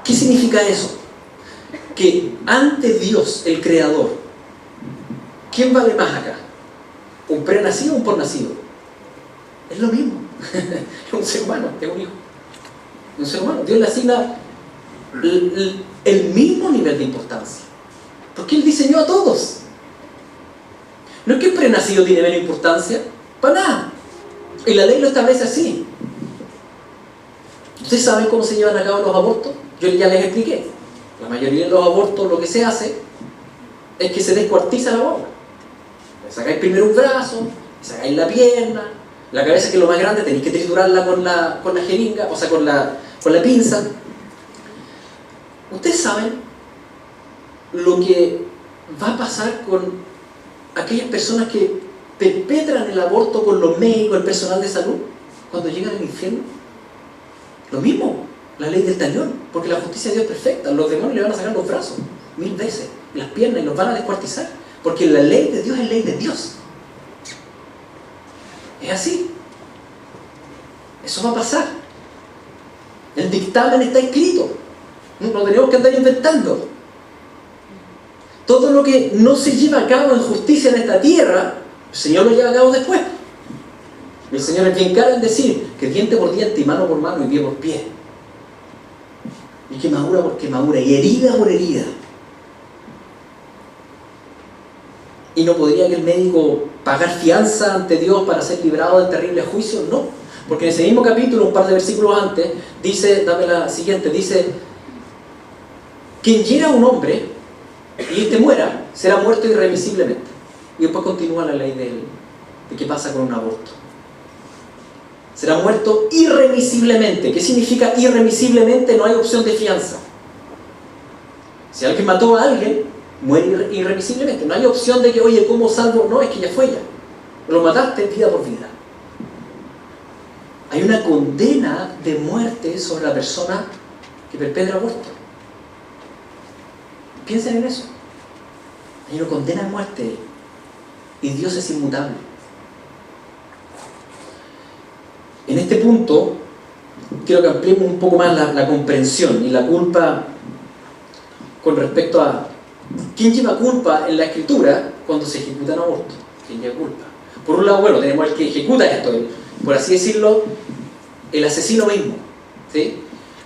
¿Qué significa eso? Que ante Dios, el Creador, ¿quién vale más acá? ¿Un prenacido o un pornacido? Es lo mismo. Es un ser humano, es un hijo. Es un ser humano. Dios le asigna el mismo nivel de importancia. Porque Él diseñó a todos. No es que el prenacido tiene menos importancia, para nada. Y la ley lo establece así. ¿Ustedes saben cómo se llevan a cabo los abortos? Yo ya les expliqué. La mayoría de los abortos lo que se hace es que se descuartiza la guagua. Le sacáis primero un brazo, le sacáis la pierna, La cabeza, que es lo más grande, tenéis que triturarla con la jeringa, o sea, con la pinza. Ustedes saben lo que va a pasar con aquellas personas que perpetran el aborto con los médicos, el personal de salud, cuando llegan al infierno. Lo mismo, la ley del talión, porque la justicia de Dios es perfecta. Los demonios le van a sacar los brazos 1000 veces, las piernas, y los van a descuartizar, porque la ley de Dios es ley de Dios. Es así. Eso va a pasar. El dictamen está escrito. No tenemos que andar inventando. Todo lo que no se lleva a cabo en justicia en esta tierra, el Señor lo lleva a cabo después. El Señor es bien claro en decir que diente por diente, y mano por mano, y pie por pie, y quemadura por quemadura, y herida por herida. ¿Y no podría que el médico pagar fianza ante Dios para ser librado del terrible juicio? No, porque en ese mismo capítulo, un par de versículos antes, dice, dame la siguiente, dice: quien hiera a un hombre y éste muera, será muerto irremisiblemente. Y después continúa la ley de qué pasa con un aborto. Será muerto irremisiblemente. ¿Qué significa irremisiblemente? No hay opción de fianza. Si alguien mató a alguien, muere irremisiblemente. No hay opción de que, oye, ¿cómo salvo? No, es que ya fue ya. Lo mataste vida por vida. Hay una condena de muerte sobre la persona que perpetra aborto. Piensen en eso. Hay una condena de muerte y Dios es inmutable. En este punto quiero que ampliemos un poco más la comprensión y la culpa con respecto a quién lleva culpa en la escritura cuando se ejecuta un aborto. ¿Quién lleva culpa? Por un lado, bueno, tenemos el que ejecuta esto, por así decirlo, el asesino mismo, ¿sí?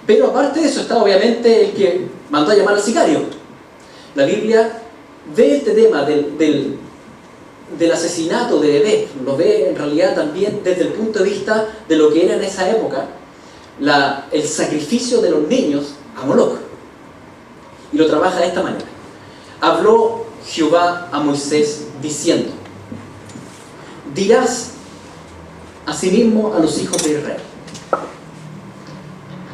Pero aparte de eso está obviamente el que mandó a llamar al sicario. La Biblia ve este tema del asesinato de bebés, lo ve en realidad también desde el punto de vista de lo que era en esa época el sacrificio de los niños a Moloch. Y lo trabaja de esta manera. Habló Jehová a Moisés diciendo: dirás asimismo a los hijos de Israel: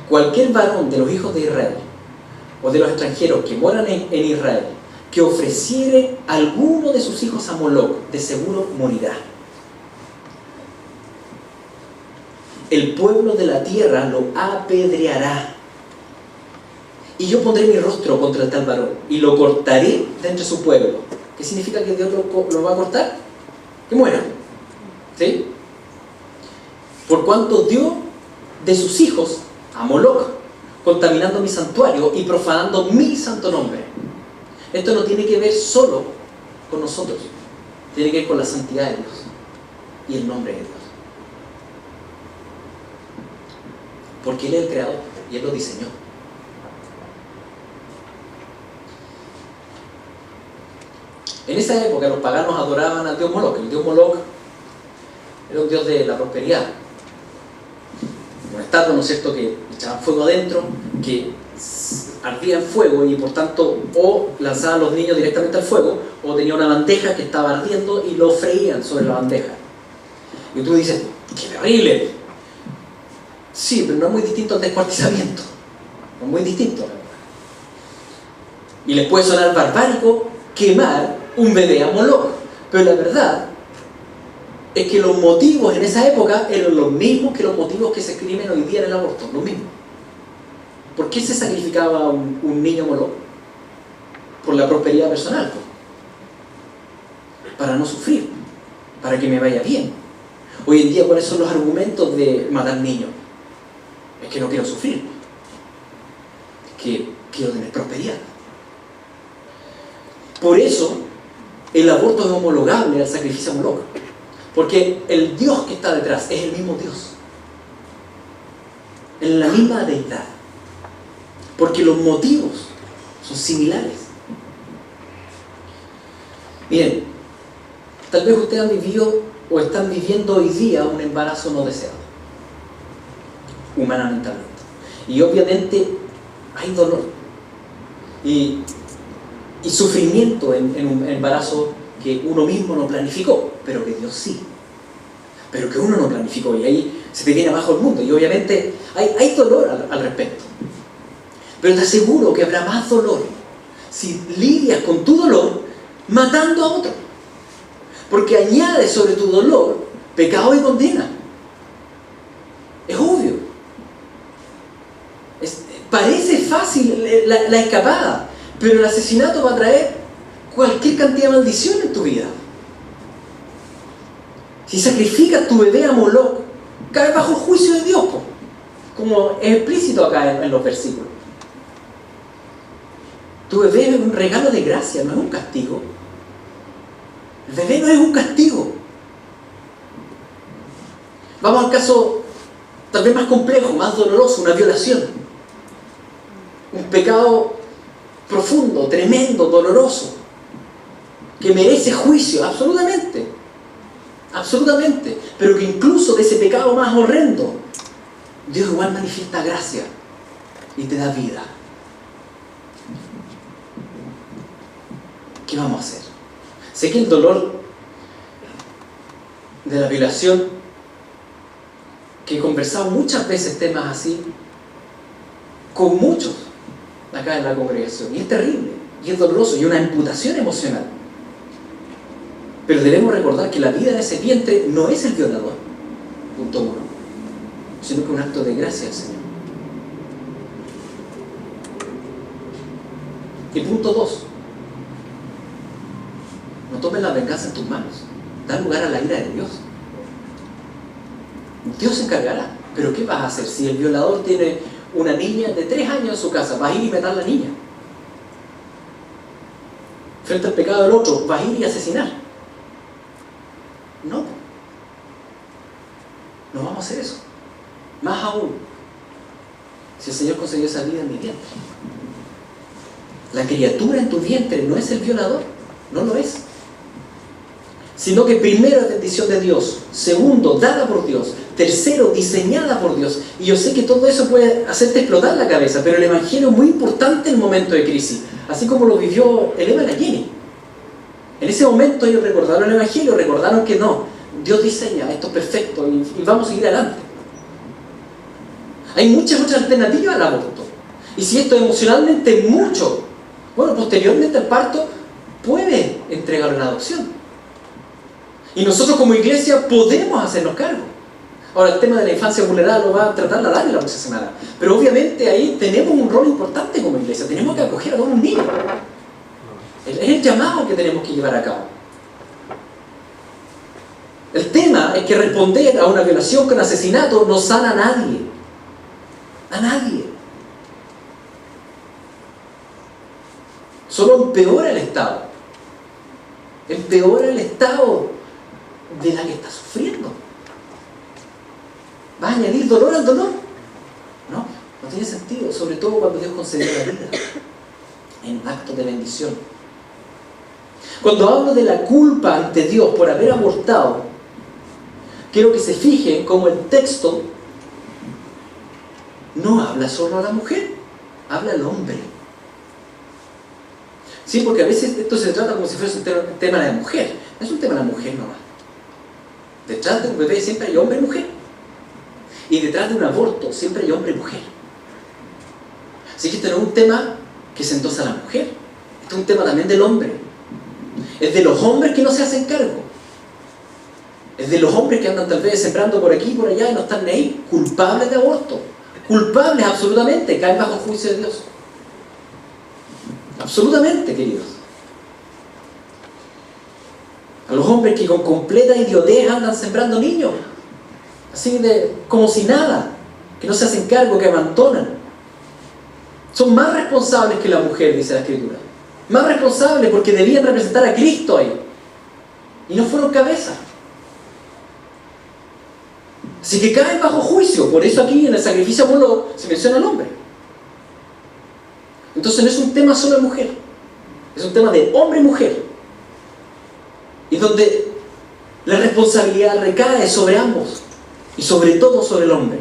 cualquier varón de los hijos de Israel o de los extranjeros que moran en Israel, que ofreciere alguno de sus hijos a Moloch, de seguro morirá. El pueblo de la tierra lo apedreará. Y yo pondré mi rostro contra el tal varón, y lo cortaré de entre su pueblo. ¿Qué significa que Dios lo va a cortar? Que muera. ¿Sí? Por cuanto dio de sus hijos a Moloch, contaminando mi santuario y profanando mi santo nombre. Esto no tiene que ver solo con nosotros, tiene que ver con la santidad de Dios y el nombre de Dios. Porque Él es el creador y Él lo diseñó. En esa época los paganos adoraban al dios Moloch. El dios Moloch era un dios de la prosperidad. Una estatua, ¿no es cierto?, que echaban fuego adentro, que ardía en fuego y por tanto o lanzaban a los niños directamente al fuego, o tenía una bandeja que estaba ardiendo y lo freían sobre la bandeja. Y tú dices: ¡qué terrible! Sí, pero no es muy distinto al descuartizamiento. No es muy distinto. Y les puede sonar barbárico quemar un bebé a Moloch, pero la verdad es que los motivos en esa época eran los mismos que los motivos que se escriben hoy día en el aborto, los mismos. ¿Por qué se sacrificaba un niño Moloch? Por la prosperidad personal, para no sufrir, para que me vaya bien. Hoy en día, ¿cuáles son los argumentos de matar niños? Es que no quiero sufrir, que quiero tener prosperidad. Por eso el aborto es homologable al sacrificio a Moloch, porque el Dios que está detrás es el mismo Dios, en la misma deidad, porque los motivos son similares. Miren, tal vez ustedes han vivido o están viviendo hoy día un embarazo no deseado, humanamente hablando, y obviamente hay dolor y sufrimiento en un embarazo que uno mismo no planificó, pero que Dios sí. pero que uno no planificó, y ahí se te viene abajo el mundo, y obviamente hay dolor al respecto. Pero te aseguro que habrá más dolor si lidias con tu dolor matando a otro, porque añades sobre tu dolor pecado y condena. Es obvio. Parece fácil la escapada, pero el asesinato va a traer cualquier cantidad de maldición en tu vida. Si sacrificas tu bebé a Moloch, caes bajo el juicio de Dios, como es explícito acá en los versículos. Tu bebé es un regalo de gracia, no es un castigo. El bebé no es un castigo. Vamos al caso tal vez más complejo, más doloroso, una violación. Un pecado profundo, tremendo, doloroso, que merece juicio, absolutamente. Absolutamente. Pero que incluso de ese pecado más horrendo, Dios igual manifiesta gracia y te da vida. ¿Qué vamos a hacer? Sé que el dolor de la violación, que he conversado muchas veces temas así, con muchos acá en la congregación, y es terrible, y es doloroso, y una imputación emocional. Pero debemos recordar que la vida en ese vientre no es el violador, punto 1, sino que un acto de gracia del Señor. Y punto 2, no tomes la venganza en tus manos, da lugar a la ira de Dios. Dios se encargará. Pero ¿qué vas a hacer? Si el violador tiene una niña de 3 años en su casa, ¿vas a ir y matar a la niña? Frente al pecado del otro, ¿vas a ir y asesinar? No. No vamos a hacer eso. Más aún, si el Señor concedió esa vida en mi vientre. La criatura en tu vientre no es el violador, no lo es. Sino que primero es bendición de Dios, segundo, dada por Dios, tercero, diseñada por Dios. Y yo sé que todo eso puede hacerte explotar la cabeza, pero el Evangelio es muy importante en el momento de crisis, así como lo vivió Elena y la Jenny. En ese momento ellos recordaron el Evangelio, recordaron que no, Dios diseña, esto es perfecto y vamos a seguir adelante. Hay muchas otras alternativas al aborto. Y si esto emocionalmente mucho, bueno, posteriormente al parto, puede entregar una adopción. Y nosotros como iglesia podemos hacernos cargo. Ahora, el tema de la infancia vulnerable lo va a tratar la Dani la próxima semana. Pero obviamente ahí tenemos un rol importante como iglesia. Tenemos que acoger a todos los niños. Es el llamado que tenemos que llevar a cabo. El tema es que responder a una violación con asesinato no sana a nadie. A nadie. Solo empeora el estado. Empeora el estado de la que está sufriendo. ¿Va a añadir dolor al dolor? No tiene sentido, sobre todo cuando Dios concedió la vida en actos de bendición. Cuando hablo de la culpa ante Dios por haber abortado, quiero que se fijen cómo el texto no habla solo a la mujer, habla al hombre. Sí, porque a veces esto se trata como si fuese un tema de la mujer. No es un tema de la mujer nomás. Detrás de un bebé siempre hay hombre y mujer. Y detrás de un aborto siempre hay hombre y mujer. Así que este no es un tema que se endosa a la mujer. Este es un tema también del hombre. Es de los hombres que no se hacen cargo. Es de los hombres que andan tal vez sembrando por aquí y por allá y no están ni ahí. Culpables de aborto. Culpables absolutamente. Caen bajo el juicio de Dios. Absolutamente, queridos. A los hombres que con completa idiotez andan sembrando niños, así como si nada, que no se hacen cargo, que abandonan. Son más responsables que la mujer, dice la Escritura. Más responsables porque debían representar a Cristo ahí. Y no fueron cabeza. Así que caen bajo juicio. Por eso aquí en el sacrificio de Moloch se menciona al hombre. Entonces no es un tema solo de mujer. Es un tema de hombre y mujer. Y donde la responsabilidad recae sobre ambos y sobre todo sobre el hombre.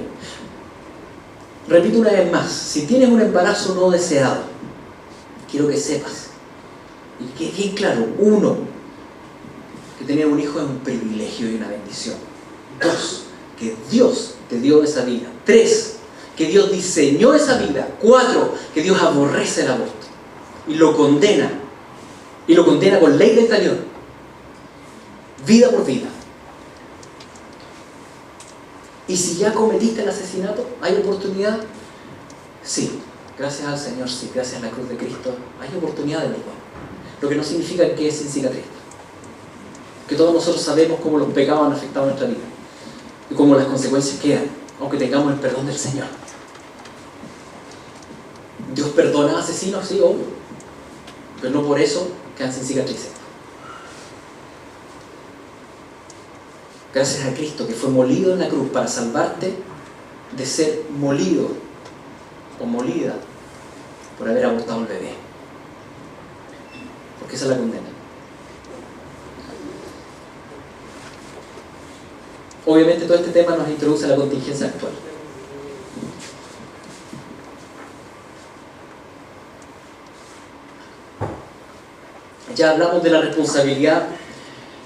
Repito una vez más, si tienes un embarazo no deseado, quiero que sepas y que quede bien claro, uno, que tener un hijo es un privilegio y una bendición. 2, que Dios te dio esa vida. 3, que Dios diseñó esa vida. 4, que Dios aborrece el aborto y lo condena. Y lo condena con ley del talión. Vida por vida. Y si ya cometiste el asesinato, ¿hay oportunidad? Sí. Gracias al Señor, sí. Gracias a la cruz de Cristo, hay oportunidad de perdón. Lo que no significa que es sin cicatriz. Que todos nosotros sabemos cómo los pecados han afectado nuestra vida. Y cómo las consecuencias quedan, aunque tengamos el perdón del Señor. ¿Dios perdona a asesinos? Sí, obvio. Pero no por eso quedan sin cicatrices. Gracias a Cristo que fue molido en la cruz para salvarte de ser molido o molida por haber abortado al bebé. Porque esa es la condena. Obviamente todo este tema nos introduce a la contingencia actual. Ya hablamos de la responsabilidad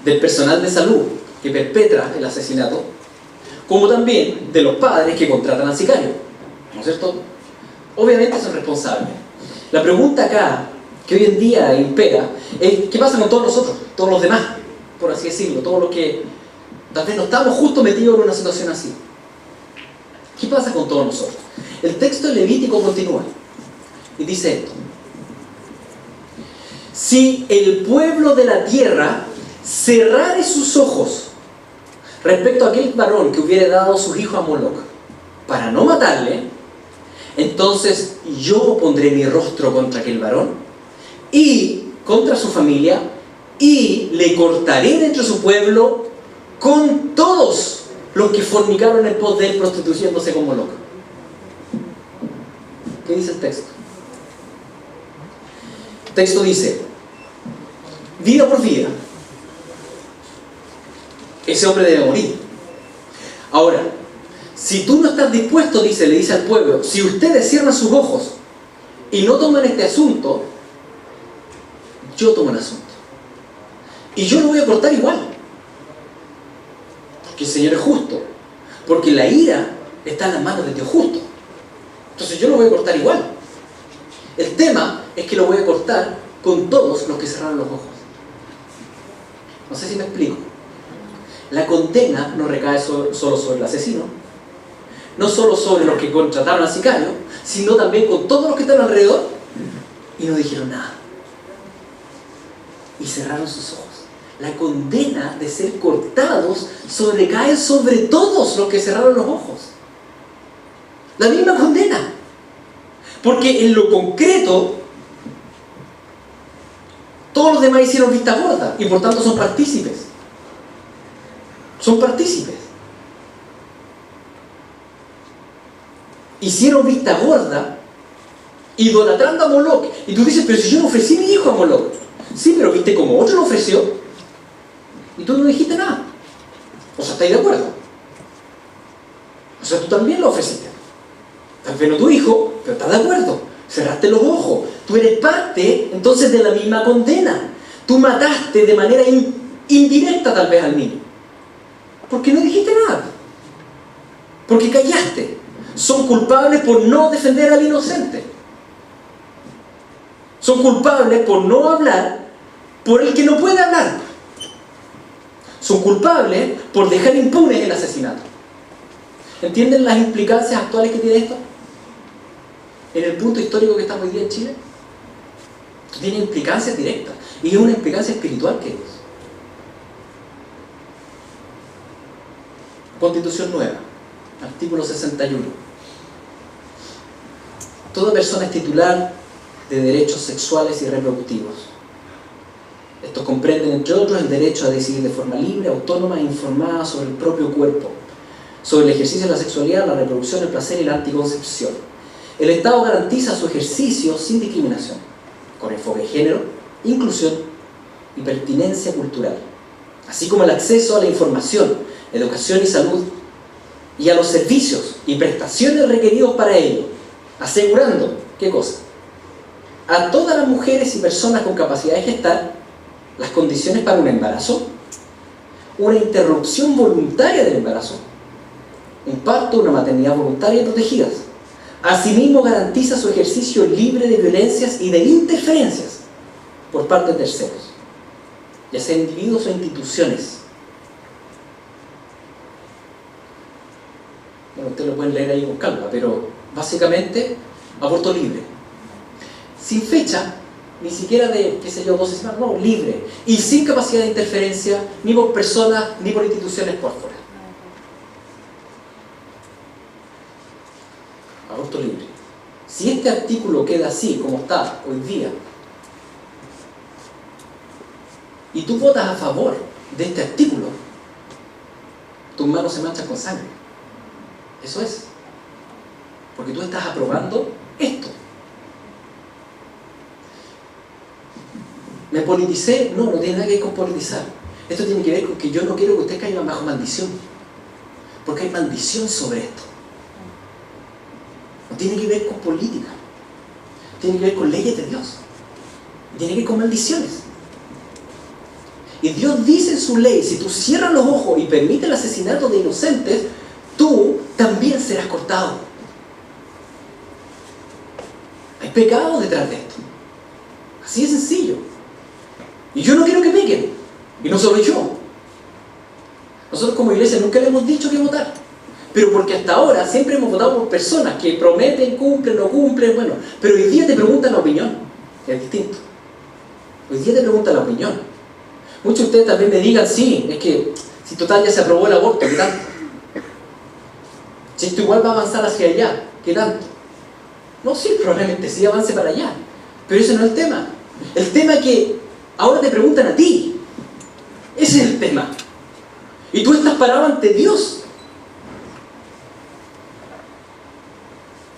del personal de salud que perpetra el asesinato, como también de los padres que contratan al sicario, ¿no es cierto? Obviamente son responsables. La pregunta acá, que hoy en día impera, es ¿qué pasa con todos nosotros, todos los demás, por así decirlo, todos los que tal vez no estamos justo metidos en una situación así? ¿Qué pasa con todos nosotros? El texto de Levítico continúa y dice esto: si el pueblo de la tierra cerrare sus ojos respecto a aquel varón que hubiere dado sus hijos a Moloc para no matarle, entonces yo pondré mi rostro contra aquel varón y contra su familia y le cortaré de entre su pueblo con todos los que fornicaron en pos de él prostituyéndose con Moloc. ¿Qué dice el texto? El texto dice: vida por vida, ese hombre debe morir. Ahora, si tú no estás dispuesto, le dice al pueblo, si ustedes cierran sus ojos y no toman este asunto, yo tomo el asunto. Y yo lo voy a cortar igual. Porque el Señor es justo. Porque la ira está en las manos del Dios justo. Entonces yo lo voy a cortar igual. El tema es que lo voy a cortar con todos los que cerraron los ojos. No sé si me explico. La condena no recae solo sobre el asesino, no solo sobre los que contrataron al sicario, sino también con todos los que están alrededor y no dijeron nada. Y cerraron sus ojos. La condena de ser cortados recae sobre todos los que cerraron los ojos. La misma condena. Porque en lo concreto, todos los demás hicieron vista gorda y por tanto son partícipes. Son partícipes. Hicieron vista gorda idolatrando a Moloc. Y tú dices, pero si yo no ofrecí mi hijo a Moloc. Sí, pero viste como otro lo ofreció y tú no dijiste nada. O sea, ¿estáis de acuerdo? O sea, tú también lo ofreciste. Tal vez no tu hijo, pero estás de acuerdo. Cerraste los ojos. Tú eres parte, entonces, de la misma condena. Tú mataste de manera indirecta, tal vez, al niño. Porque no dijiste nada. Porque callaste. Son culpables por no defender al inocente. Son culpables por no hablar por el que no puede hablar. Son culpables por dejar impune el asesinato. ¿Entienden las implicancias actuales que tiene esto? En el punto histórico que estamos hoy día en Chile, tiene implicancias directas. Y es una implicancia espiritual que es. Constitución nueva, artículo 61. Toda persona es titular de derechos sexuales y reproductivos. Estos comprenden, entre otros, el derecho a decidir de forma libre, autónoma e informada sobre el propio cuerpo, sobre el ejercicio de la sexualidad, la reproducción, el placer y la anticoncepción. El Estado garantiza su ejercicio sin discriminación, con enfoque de género, inclusión y pertinencia cultural, así como el acceso a la información, educación y salud, y a los servicios y prestaciones requeridos para ello, asegurando, ¿qué cosa? A todas las mujeres y personas con capacidad de gestar las condiciones para un embarazo, una interrupción voluntaria del embarazo, un parto, una maternidad voluntaria y protegidas. Asimismo, garantiza su ejercicio libre de violencias y de interferencias por parte de terceros, ya sea individuos o instituciones. Bueno, ustedes lo pueden leer ahí con calma, pero básicamente, aborto libre. Sin fecha, ni siquiera de, qué sé yo, 12 semanas, no, libre. Y sin capacidad de interferencia, ni por personas, ni por instituciones por fuera. Aborto libre. Si este artículo queda así, como está hoy día, y tú votas a favor de este artículo, tus manos se manchan con sangre. Eso es. Porque tú estás aprobando esto. ¿Me politicé? No, no tiene nada que ver con politizar. Esto tiene que ver con que yo no quiero que ustedes caigan bajo maldición. Porque hay maldición sobre esto. No tiene que ver con política. Tiene que ver con leyes de Dios. Tiene que ver con maldiciones. Y Dios dice en su ley, si tú cierras los ojos y permites el asesinato de inocentes, tú también serás cortado. Hay pecado detrás de esto. Así de sencillo. Y yo no quiero que pequen. Y no solo yo. Nosotros como iglesia nunca le hemos dicho que votar. Pero porque hasta ahora siempre hemos votado por personas que prometen, cumplen, no cumplen, bueno. Pero hoy día te preguntan la opinión. Es distinto. Hoy día te preguntan la opinión. Muchos de ustedes también me digan, sí, es que si total ya se aprobó el aborto, ¿qué tanto? Si esto igual va a avanzar hacia allá, ¿qué tanto? No, sí, probablemente sí avance para allá. Pero ese no es el tema. El tema es que ahora te preguntan a ti. Ese es el tema. Y tú estás parado ante Dios.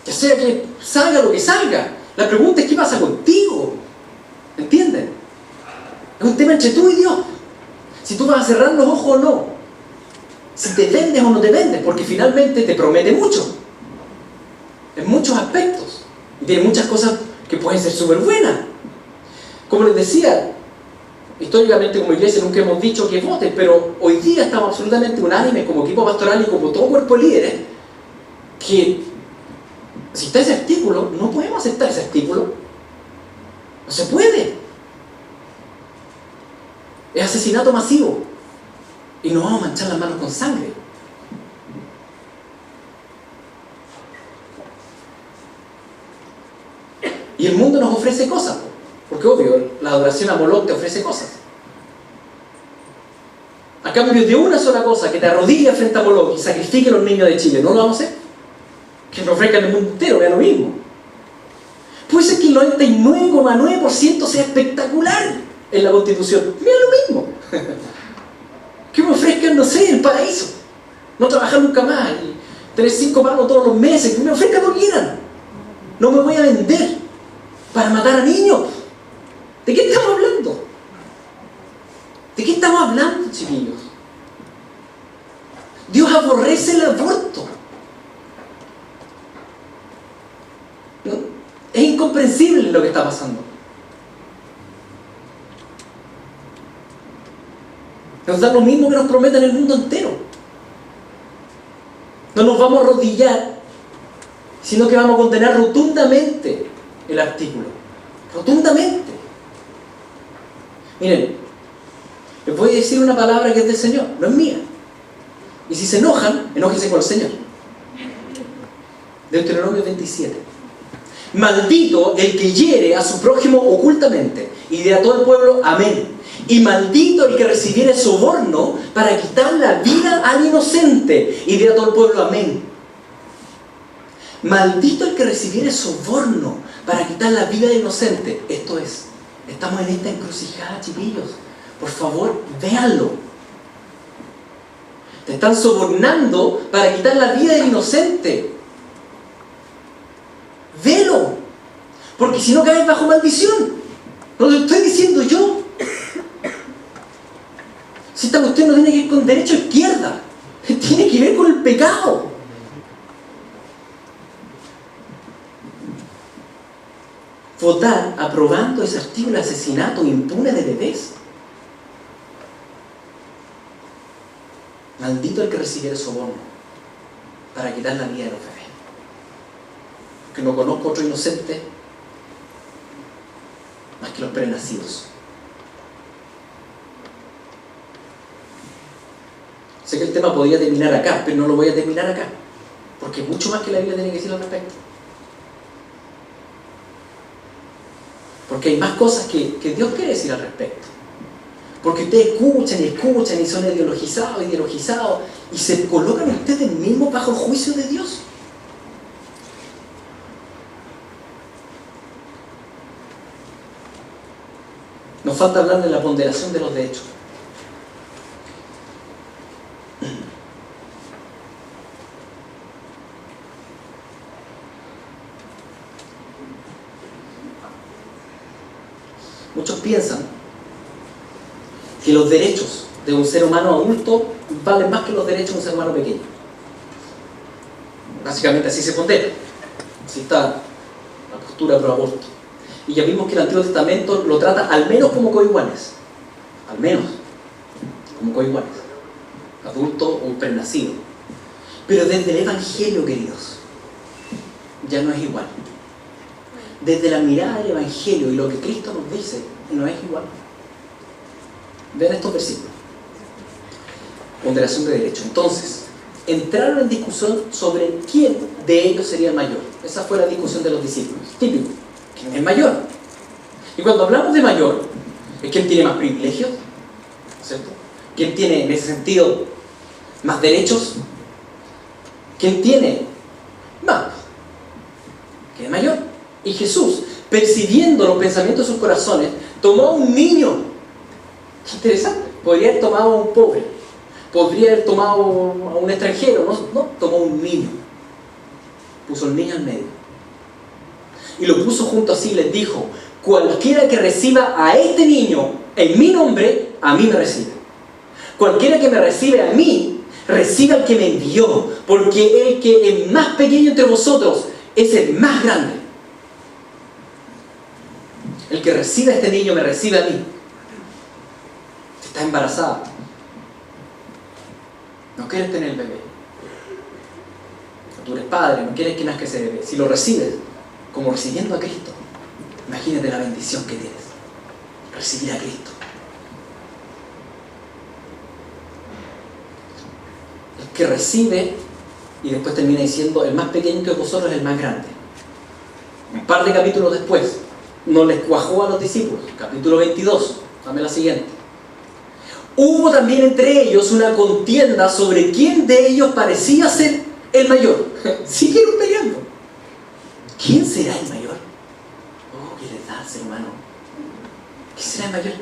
Ya sea que salga lo que salga. La pregunta es qué pasa contigo. ¿Entienden? Es un tema entre tú y Dios. Si tú vas a cerrar los ojos o no. Si te vendes o no te vendes. Porque finalmente te promete mucho. En muchos aspectos. Y tiene muchas cosas que pueden ser súper buenas. Como les decía, históricamente como iglesia nunca hemos dicho que voten, pero hoy día estamos absolutamente unánimes como equipo pastoral y como todo cuerpo de líderes que si está ese artículo, no podemos aceptar ese artículo. No se puede. Es asesinato masivo. Y nos vamos a manchar las manos con sangre. Y el mundo nos ofrece cosas. Porque obvio, la adoración a Moloch te ofrece cosas. A cambio de una sola cosa, que te arrodille frente a Moloch y sacrifique a los niños de Chile, ¿no lo vamos a hacer? Que nos ofrezcan el mundo entero, vea lo mismo. Puede ser que el 99,9% sea espectacular en la Constitución. Mira lo mismo. Que me ofrezcan, no sé, el paraíso. No trabajar nunca más y tener 5 palos todos los meses. Que me ofrezcan lo que quieran. No me voy a vender para matar a niños. ¿De qué estamos hablando? ¿De qué estamos hablando, chiquillos? Dios aborrece el aborto. ¿No? Es incomprensible lo que está pasando. Nos da lo mismo que nos prometen el mundo entero. No nos vamos a arrodillar, sino que vamos a condenar rotundamente el artículo. Rotundamente. Miren, les voy a decir una palabra que es del Señor, no es mía. Y si se enojan, enójense con el Señor. Deuteronomio 27. Maldito el que hiere a su prójimo ocultamente, y dirá todo el pueblo, amén. Y maldito el que recibiere soborno para quitar la vida al inocente, y dirá todo el pueblo, amén. Maldito el que recibiere soborno para quitar la vida del inocente. Esto es, estamos en esta encrucijada, chiquillos. Por favor, véanlo. Te están sobornando para quitar la vida del inocente. Velo. Porque si no caes bajo maldición. No lo estoy diciendo yo. Si esta cuestión no tiene que ver con derecha o izquierda. Tiene que ver con el pecado. Votar aprobando ese artículo de asesinato impune de bebés. Maldito el que recibiera soborno para quitar la vida de los bebés. Que no conozco otro inocente más que los prenacidos. Sé que el tema podría terminar acá, pero no lo voy a terminar acá, porque mucho más que la Biblia tiene que decir al respecto. Porque hay más cosas que Dios quiere decir al respecto. Porque ustedes escuchan y son ideologizados y se colocan ustedes mismos bajo el juicio de Dios. Nos falta hablar de la ponderación de los derechos. Muchos piensan que los derechos de un ser humano adulto valen más que los derechos de un ser humano pequeño. Básicamente así se pondera. Así está la postura pro aborto. Y ya vimos que el Antiguo Testamento lo trata al menos como coiguales. Al menos como coiguales. Adulto o prenacido. Pero desde el Evangelio, queridos, ya no es igual. Desde la mirada del Evangelio y lo que Cristo nos dice, no es igual. Vean estos versículos. Ponderación de derechos. Entonces, entraron en discusión sobre quién de ellos sería el mayor. Esa fue la discusión de los discípulos. Típico. ¿Quién es mayor? Y cuando hablamos de mayor, es quién tiene más privilegios, ¿cierto? ¿Quién tiene, en ese sentido, más derechos? ¿Quién tiene más? ¿Quién es mayor? Y Jesús, percibiendo los pensamientos de sus corazones, tomó a un niño. Qué interesante. Podría haber tomado a un pobre. Podría haber tomado a un extranjero. No, tomó a un niño. Puso al niño al medio. Y lo puso junto a sí y les dijo: cualquiera que reciba a este niño en mi nombre, a mí me recibe. Cualquiera que me recibe a mí, recibe al que me envió. Porque el que es más pequeño entre vosotros es el más grande. El que recibe a este niño me recibe a mí. Si estás embarazada, no quieres tener el bebé, o tú eres padre, no quieres que nazca ese bebé, si lo recibes como recibiendo a Cristo, imagínate la bendición que tienes, recibir a Cristo. El que recibe, y después termina diciendo: el más pequeño que vosotros es el más grande. Un par de capítulos después, no les cuajó a los discípulos. Capítulo 22, dame la siguiente. Hubo también entre ellos una contienda sobre quién de ellos parecía ser el mayor. Siguieron peleando. ¿Quién será el mayor? Oh, ¿qué les da, ser humano? ¿Quién será el mayor?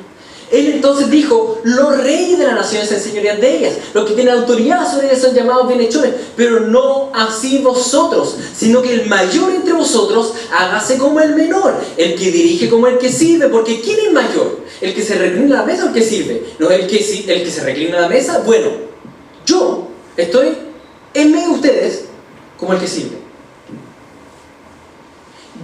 Él entonces dijo: los reyes de las naciones se enseñorean de ellas, los que tienen autoridad sobre ellas son llamados bienhechores, pero no así vosotros, sino que el mayor entre vosotros hágase como el menor, el que dirige como el que sirve. Porque ¿quién es mayor? ¿El que se reclina a la mesa o el que sirve? ¿No el que se reclina a la mesa? Bueno, yo estoy en medio de ustedes como el que sirve.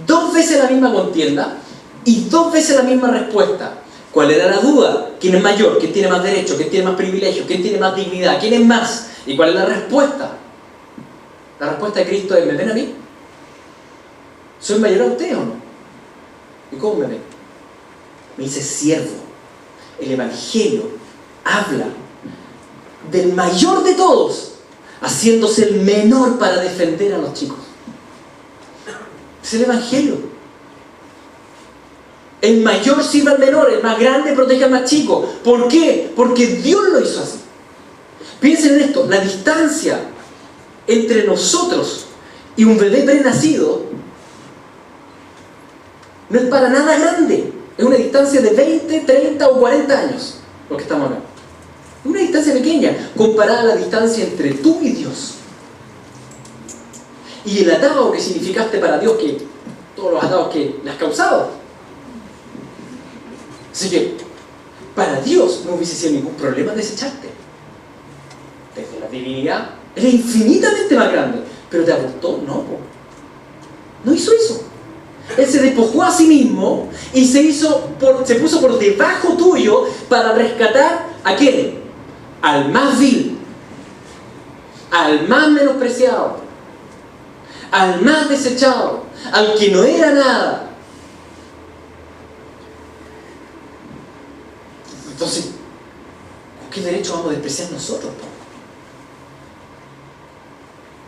2 veces la misma contienda y 2 veces la misma respuesta. ¿Cuál era la duda? ¿Quién es mayor? ¿Quién tiene más derecho? ¿Quién tiene más privilegio? ¿Quién tiene más dignidad? ¿Quién es más? ¿Y cuál es la respuesta? La respuesta de Cristo es: ¿me ven a mí? ¿Soy mayor a ustedes o no? ¿Y cómo me ven? Me dice siervo. El Evangelio habla del mayor de todos, haciéndose el menor para defender a los chicos. Es el Evangelio. El mayor sirve al menor, el más grande protege al más chico. ¿Por qué? Porque Dios lo hizo así. Piensen en esto: la distancia entre nosotros y un bebé prenacido no es para nada grande. Es una distancia de 20, 30 o 40 años, lo que estamos hablando. Es una distancia pequeña comparada a la distancia entre tú y Dios. Y el atado que significaste para Dios, que todos los atados que le has causado. Así que, para Dios no hubiese sido ningún problema desecharte. Desde la divinidad, Él es infinitamente más grande. Pero te abortó, no hizo eso. Él se despojó a sí mismo y se puso por debajo tuyo para rescatar ¿a quién? Al más vil, al más menospreciado, al más desechado, al que no era nada. Entonces, ¿con qué derecho vamos a despreciar nosotros?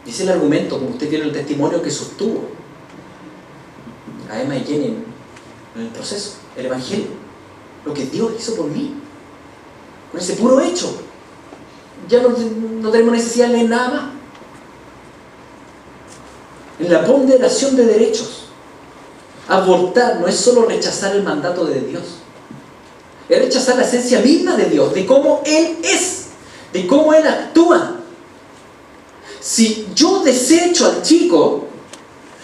Ese es el argumento, como usted tiene el testimonio que sostuvo a Emma y Jenny en el proceso, el Evangelio, lo que Dios hizo por mí, con ese puro hecho. Ya no tenemos necesidad de leer nada más. En la ponderación de derechos, abortar no es solo rechazar el mandato de Dios, es rechazar la esencia misma de Dios, de cómo Él es, de cómo Él actúa. Si yo desecho al chico,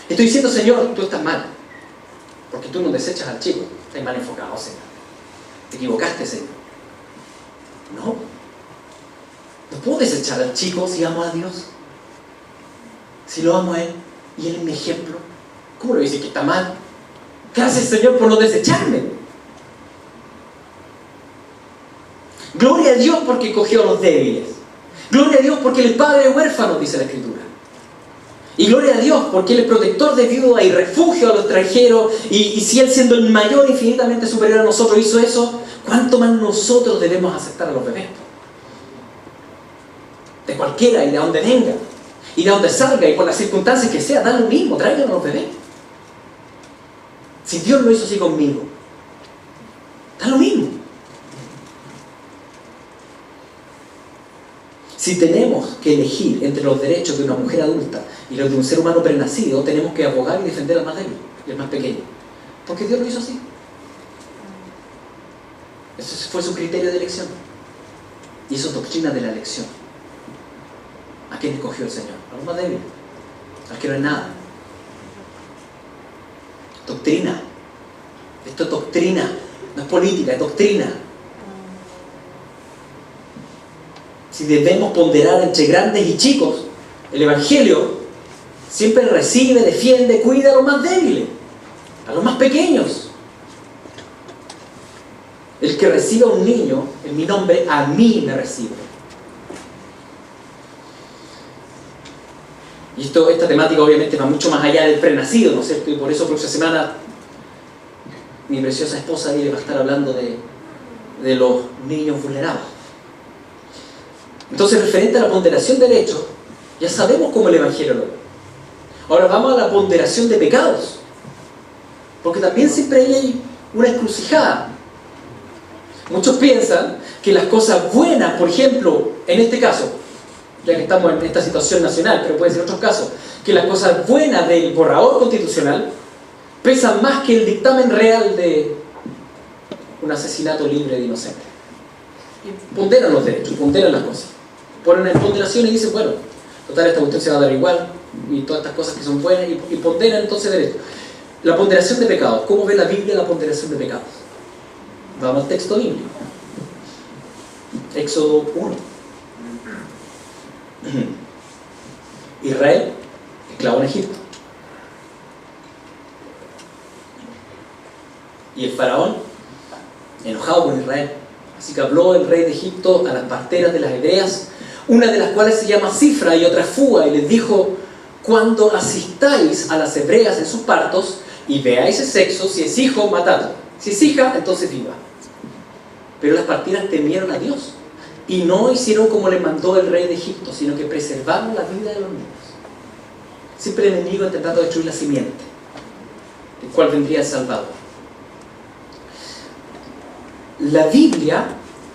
estoy diciendo, Señor, tú estás mal, porque tú no desechas al chico, estás mal enfocado, Señor, te equivocaste, Señor. No puedo desechar al chico si amo a Dios, si lo amo a Él y Él es mi ejemplo. ¿Cómo le voy a decir que está mal? Gracias, Señor, por no desecharme. Gloria a Dios porque cogió a los débiles. Gloria a Dios porque Él es padre de huérfanos, dice la Escritura. Y gloria a Dios porque Él es protector de viuda y refugio a los extranjeros. Y si Él, siendo el mayor, infinitamente superior a nosotros, hizo eso, ¿cuánto más nosotros debemos aceptar a los bebés? De cualquiera y de donde venga y de donde salga y por las circunstancias que sea, da lo mismo, traigan a los bebés. Si Dios lo hizo así conmigo, da lo mismo. Si tenemos que elegir entre los derechos de una mujer adulta y los de un ser humano prenacido, tenemos que abogar y defender al más débil y al más pequeño, porque Dios lo hizo así. Ese fue su criterio de elección, y eso es doctrina de la elección. ¿A quién escogió el Señor? A los más débiles, al que no es nada. Doctrina. Esto es doctrina, no es política, es doctrina. Si debemos ponderar entre grandes y chicos, el Evangelio siempre recibe, defiende, cuida a los más débiles, a los más pequeños. El que reciba a un niño en mi nombre, a mí me recibe. Y esta temática obviamente va mucho más allá del prenacido, ¿no es cierto? Y por eso próxima semana mi preciosa esposa va a estar hablando de los niños vulnerables. Entonces, referente a la ponderación de derechos, ya sabemos cómo el Evangelio lo ve. Ahora vamos a la ponderación de pecados, porque también siempre hay una encrucijada. Muchos piensan que las cosas buenas, por ejemplo, en este caso, ya que estamos en esta situación nacional, pero puede ser otros casos, que las cosas buenas del borrador constitucional pesan más que el dictamen real de un asesinato libre de inocentes. Y ponderan los derechos, ponderan las cosas. Ponen en ponderación y dicen, bueno, total, esta cuestión se va a dar igual, y todas estas cosas que son buenas, y ponderan entonces derechos. La ponderación de pecados. ¿Cómo ve la Biblia la ponderación de pecados? Vamos al texto bíblico. Éxodo 1. Israel, esclavo en Egipto. Y el faraón, enojado con Israel. Así que habló el rey de Egipto a las parteras de las hebreas, una de las cuales se llama Cifra y otra Fúa, y les dijo: cuando asistáis a las hebreas en sus partos y veáis el sexo, si es hijo, matadlo, si es hija, entonces viva. Pero las parteras temieron a Dios y no hicieron como les mandó el rey de Egipto, sino que preservaron la vida de los niños. Siempre el enemigo intentando destruir la simiente, del cual vendría el Salvador. La Biblia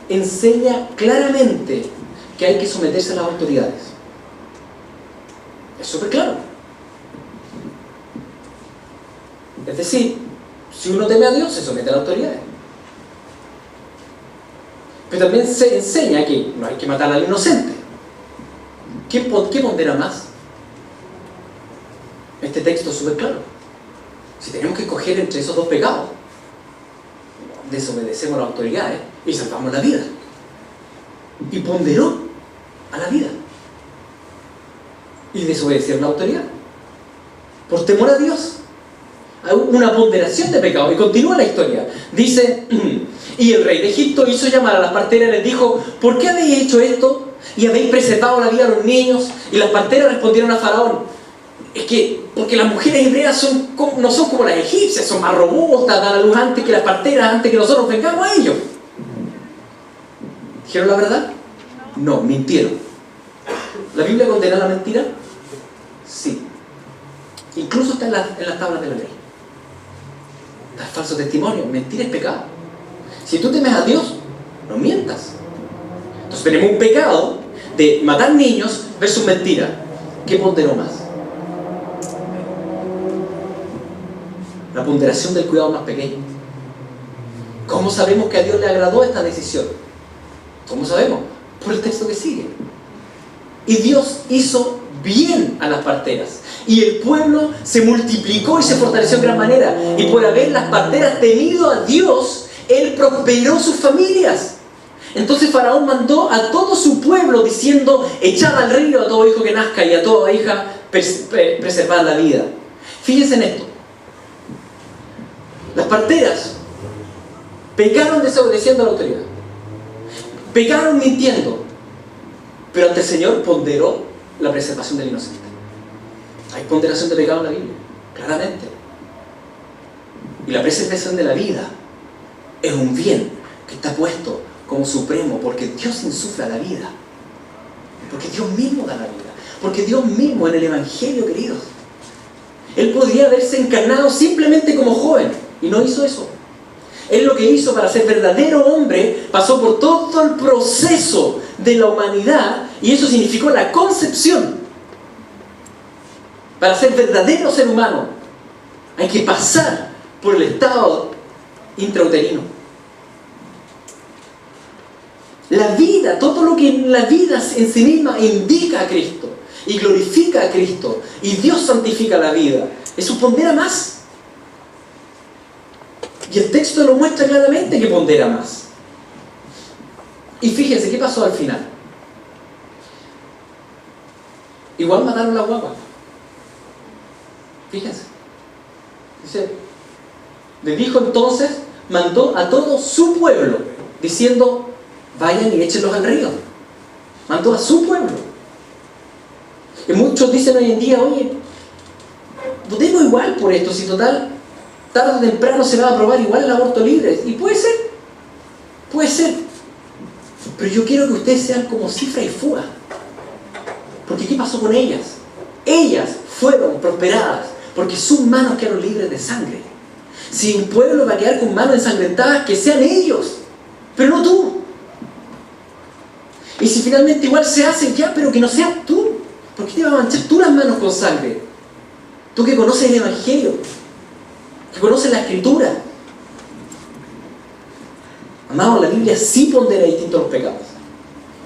enseña claramente que hay que someterse a las autoridades. Es súper claro. Es decir, si uno teme a Dios, se somete a las autoridades. Pero también se enseña que no hay que matar al inocente. ¿Qué pondera más? Este texto es súper claro. Si tenemos que escoger entre esos dos pecados, desobedecemos a las autoridades y salvamos la vida. Y ponderó a la vida. Y desobedecieron a la autoridad. Por temor a Dios. Hay una ponderación de pecado. Y continúa la historia. Dice: y el rey de Egipto hizo llamar a las parteras y les dijo: ¿por qué habéis hecho esto? y habéis preservado la vida de los niños. Y las parteras respondieron a Faraón: es que, porque las mujeres hebreas no son como las egipcias, son más robustas, dan a luz antes que las parteras, antes que nosotros vengamos a ellos. ¿Dijeron la verdad? No, mintieron. ¿La Biblia condena la mentira? Sí. Incluso está en las tablas de la ley. Está el falso testimonio. Mentir es pecado. Si tú temes a Dios, no mientas. Entonces tenemos un pecado de matar niños versus mentira. ¿Qué ponderó más? La ponderación del cuidado más pequeño. ¿Cómo sabemos que a Dios le agradó esta decisión? ¿Cómo sabemos? Por el texto que sigue. Y Dios hizo bien a las parteras, y el pueblo se multiplicó y se fortaleció en gran manera, y por haber las parteras temido a Dios, Él prosperó sus familias. Entonces Faraón mandó a todo su pueblo diciendo: echad al río a todo hijo que nazca y a toda hija preservad la vida. Fíjense en esto. Las parteras pecaron desobedeciendo a la autoridad, pecaron mintiendo, pero ante el Señor ponderó la preservación del inocente. Hay ponderación de pecado en la Biblia, claramente. Y la preservación de la vida es un bien que está puesto como supremo, porque Dios insufla la vida, porque Dios mismo da la vida, porque Dios mismo en el Evangelio, queridos, Él podría haberse encarnado simplemente como joven, y no hizo eso. Él lo que hizo para ser verdadero hombre, pasó por todo el proceso de la humanidad, y eso significó la concepción. Para ser verdadero ser humano hay que pasar por el estado intrauterino. La vida, todo lo que en la vida en sí misma indica a Cristo y glorifica a Cristo, y Dios santifica la vida, eso pondera más. Y el texto lo muestra claramente que pondera más. Y fíjense qué pasó al final. Igual mataron la guagua. Fíjense. Dice, le dijo entonces, mandó a todo su pueblo, diciendo: vayan y échenlos al río. Mandó a su pueblo. Y muchos dicen hoy en día: oye, votemos igual por esto, si total, tarde o temprano se va a aprobar igual el aborto libre. Y puede ser. Pero yo quiero que ustedes sean como Cifra y Fúa. Porque ¿qué pasó con ellas? Ellas fueron prosperadas porque sus manos quedaron libres de sangre. Si un pueblo va a quedar con manos ensangrentadas, que sean ellos, pero no tú. Y si finalmente igual se hace, ya, pero que no seas tú. ¿Por qué te vas a manchar tú las manos con sangre? Tú que conoces el Evangelio, que conoces la Escritura. Amados, la Biblia sí pondera distintos los pecados.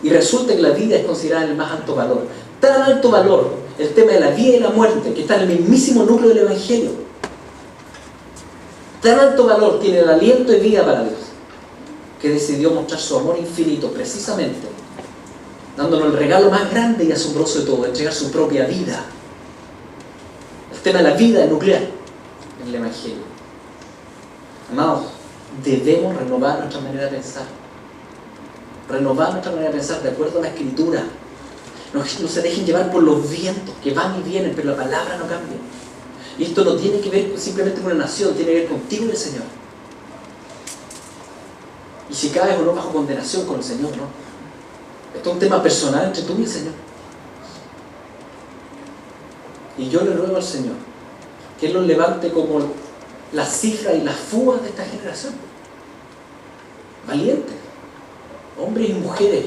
Y resulta que la vida es considerada el más alto valor. Tan alto valor, el tema de la vida y la muerte, que está en el mismísimo núcleo del Evangelio. Tan alto valor tiene el aliento de vida para Dios, que decidió mostrar su amor infinito precisamente, dándonos el regalo más grande y asombroso de todo: entregar su propia vida. El tema de la vida es nuclear en el Evangelio. Amados, debemos renovar nuestra manera de pensar. Renovar nuestra manera de pensar de acuerdo a la Escritura. No se dejen llevar por los vientos que van y vienen, pero la palabra no cambia. Y esto no tiene que ver simplemente con una nación, tiene que ver contigo y el Señor. Y si caes o no bajo condenación con el Señor, no. Esto es un tema personal entre tú y el Señor. Y yo le ruego al Señor que Él los levante como las Cifras y las Fúas de esta generación. Valientes, hombres y mujeres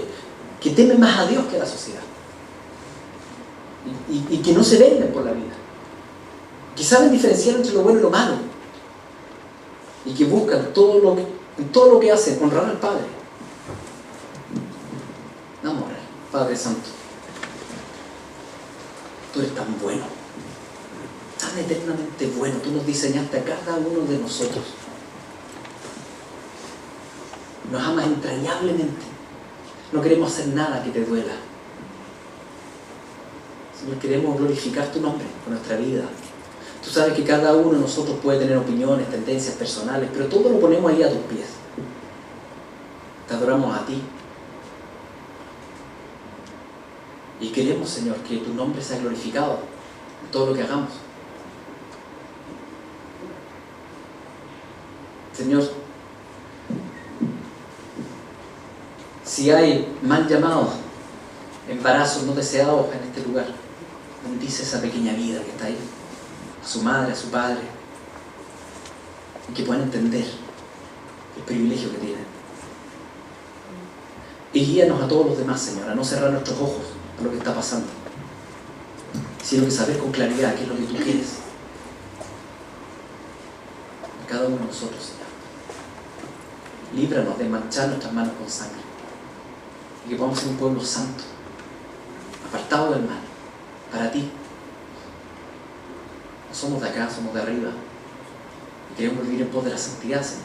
que temen más a Dios que a la sociedad. Y que no se venden por la vida. Que saben diferenciar entre lo bueno y lo malo. Y que buscan en todo lo que hacen, honrar al Padre. Vamos a orar. Padre Santo, tú eres tan bueno, tan eternamente bueno. Tú nos diseñaste a cada uno de nosotros. Nos amas entrañablemente. No queremos hacer nada que te duela. Señor, queremos glorificar tu nombre con nuestra vida. Tú sabes que cada uno de nosotros puede tener opiniones, tendencias personales, pero todo lo ponemos ahí a tus pies. Te adoramos a ti. Y queremos, Señor, que tu nombre sea glorificado en todo lo que hagamos. Señor, si hay mal llamados, embarazos no deseados en este lugar, bendice esa pequeña vida que está ahí, a su madre, a su padre, y que puedan entender el privilegio que tienen. Y guíanos a todos los demás, Señor, a no cerrar nuestros ojos a lo que está pasando, sino que saber con claridad qué es lo que tú quieres a cada uno de nosotros, Señor. Líbranos de manchar nuestras manos con sangre y que podamos ser un pueblo santo, apartado del mal, para ti. No somos de acá, somos de arriba y queremos vivir en pos de la santidad, Señor.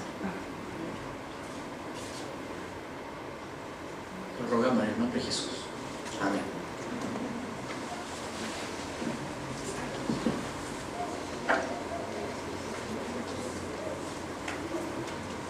Lo rogamos en el nombre de Jesús.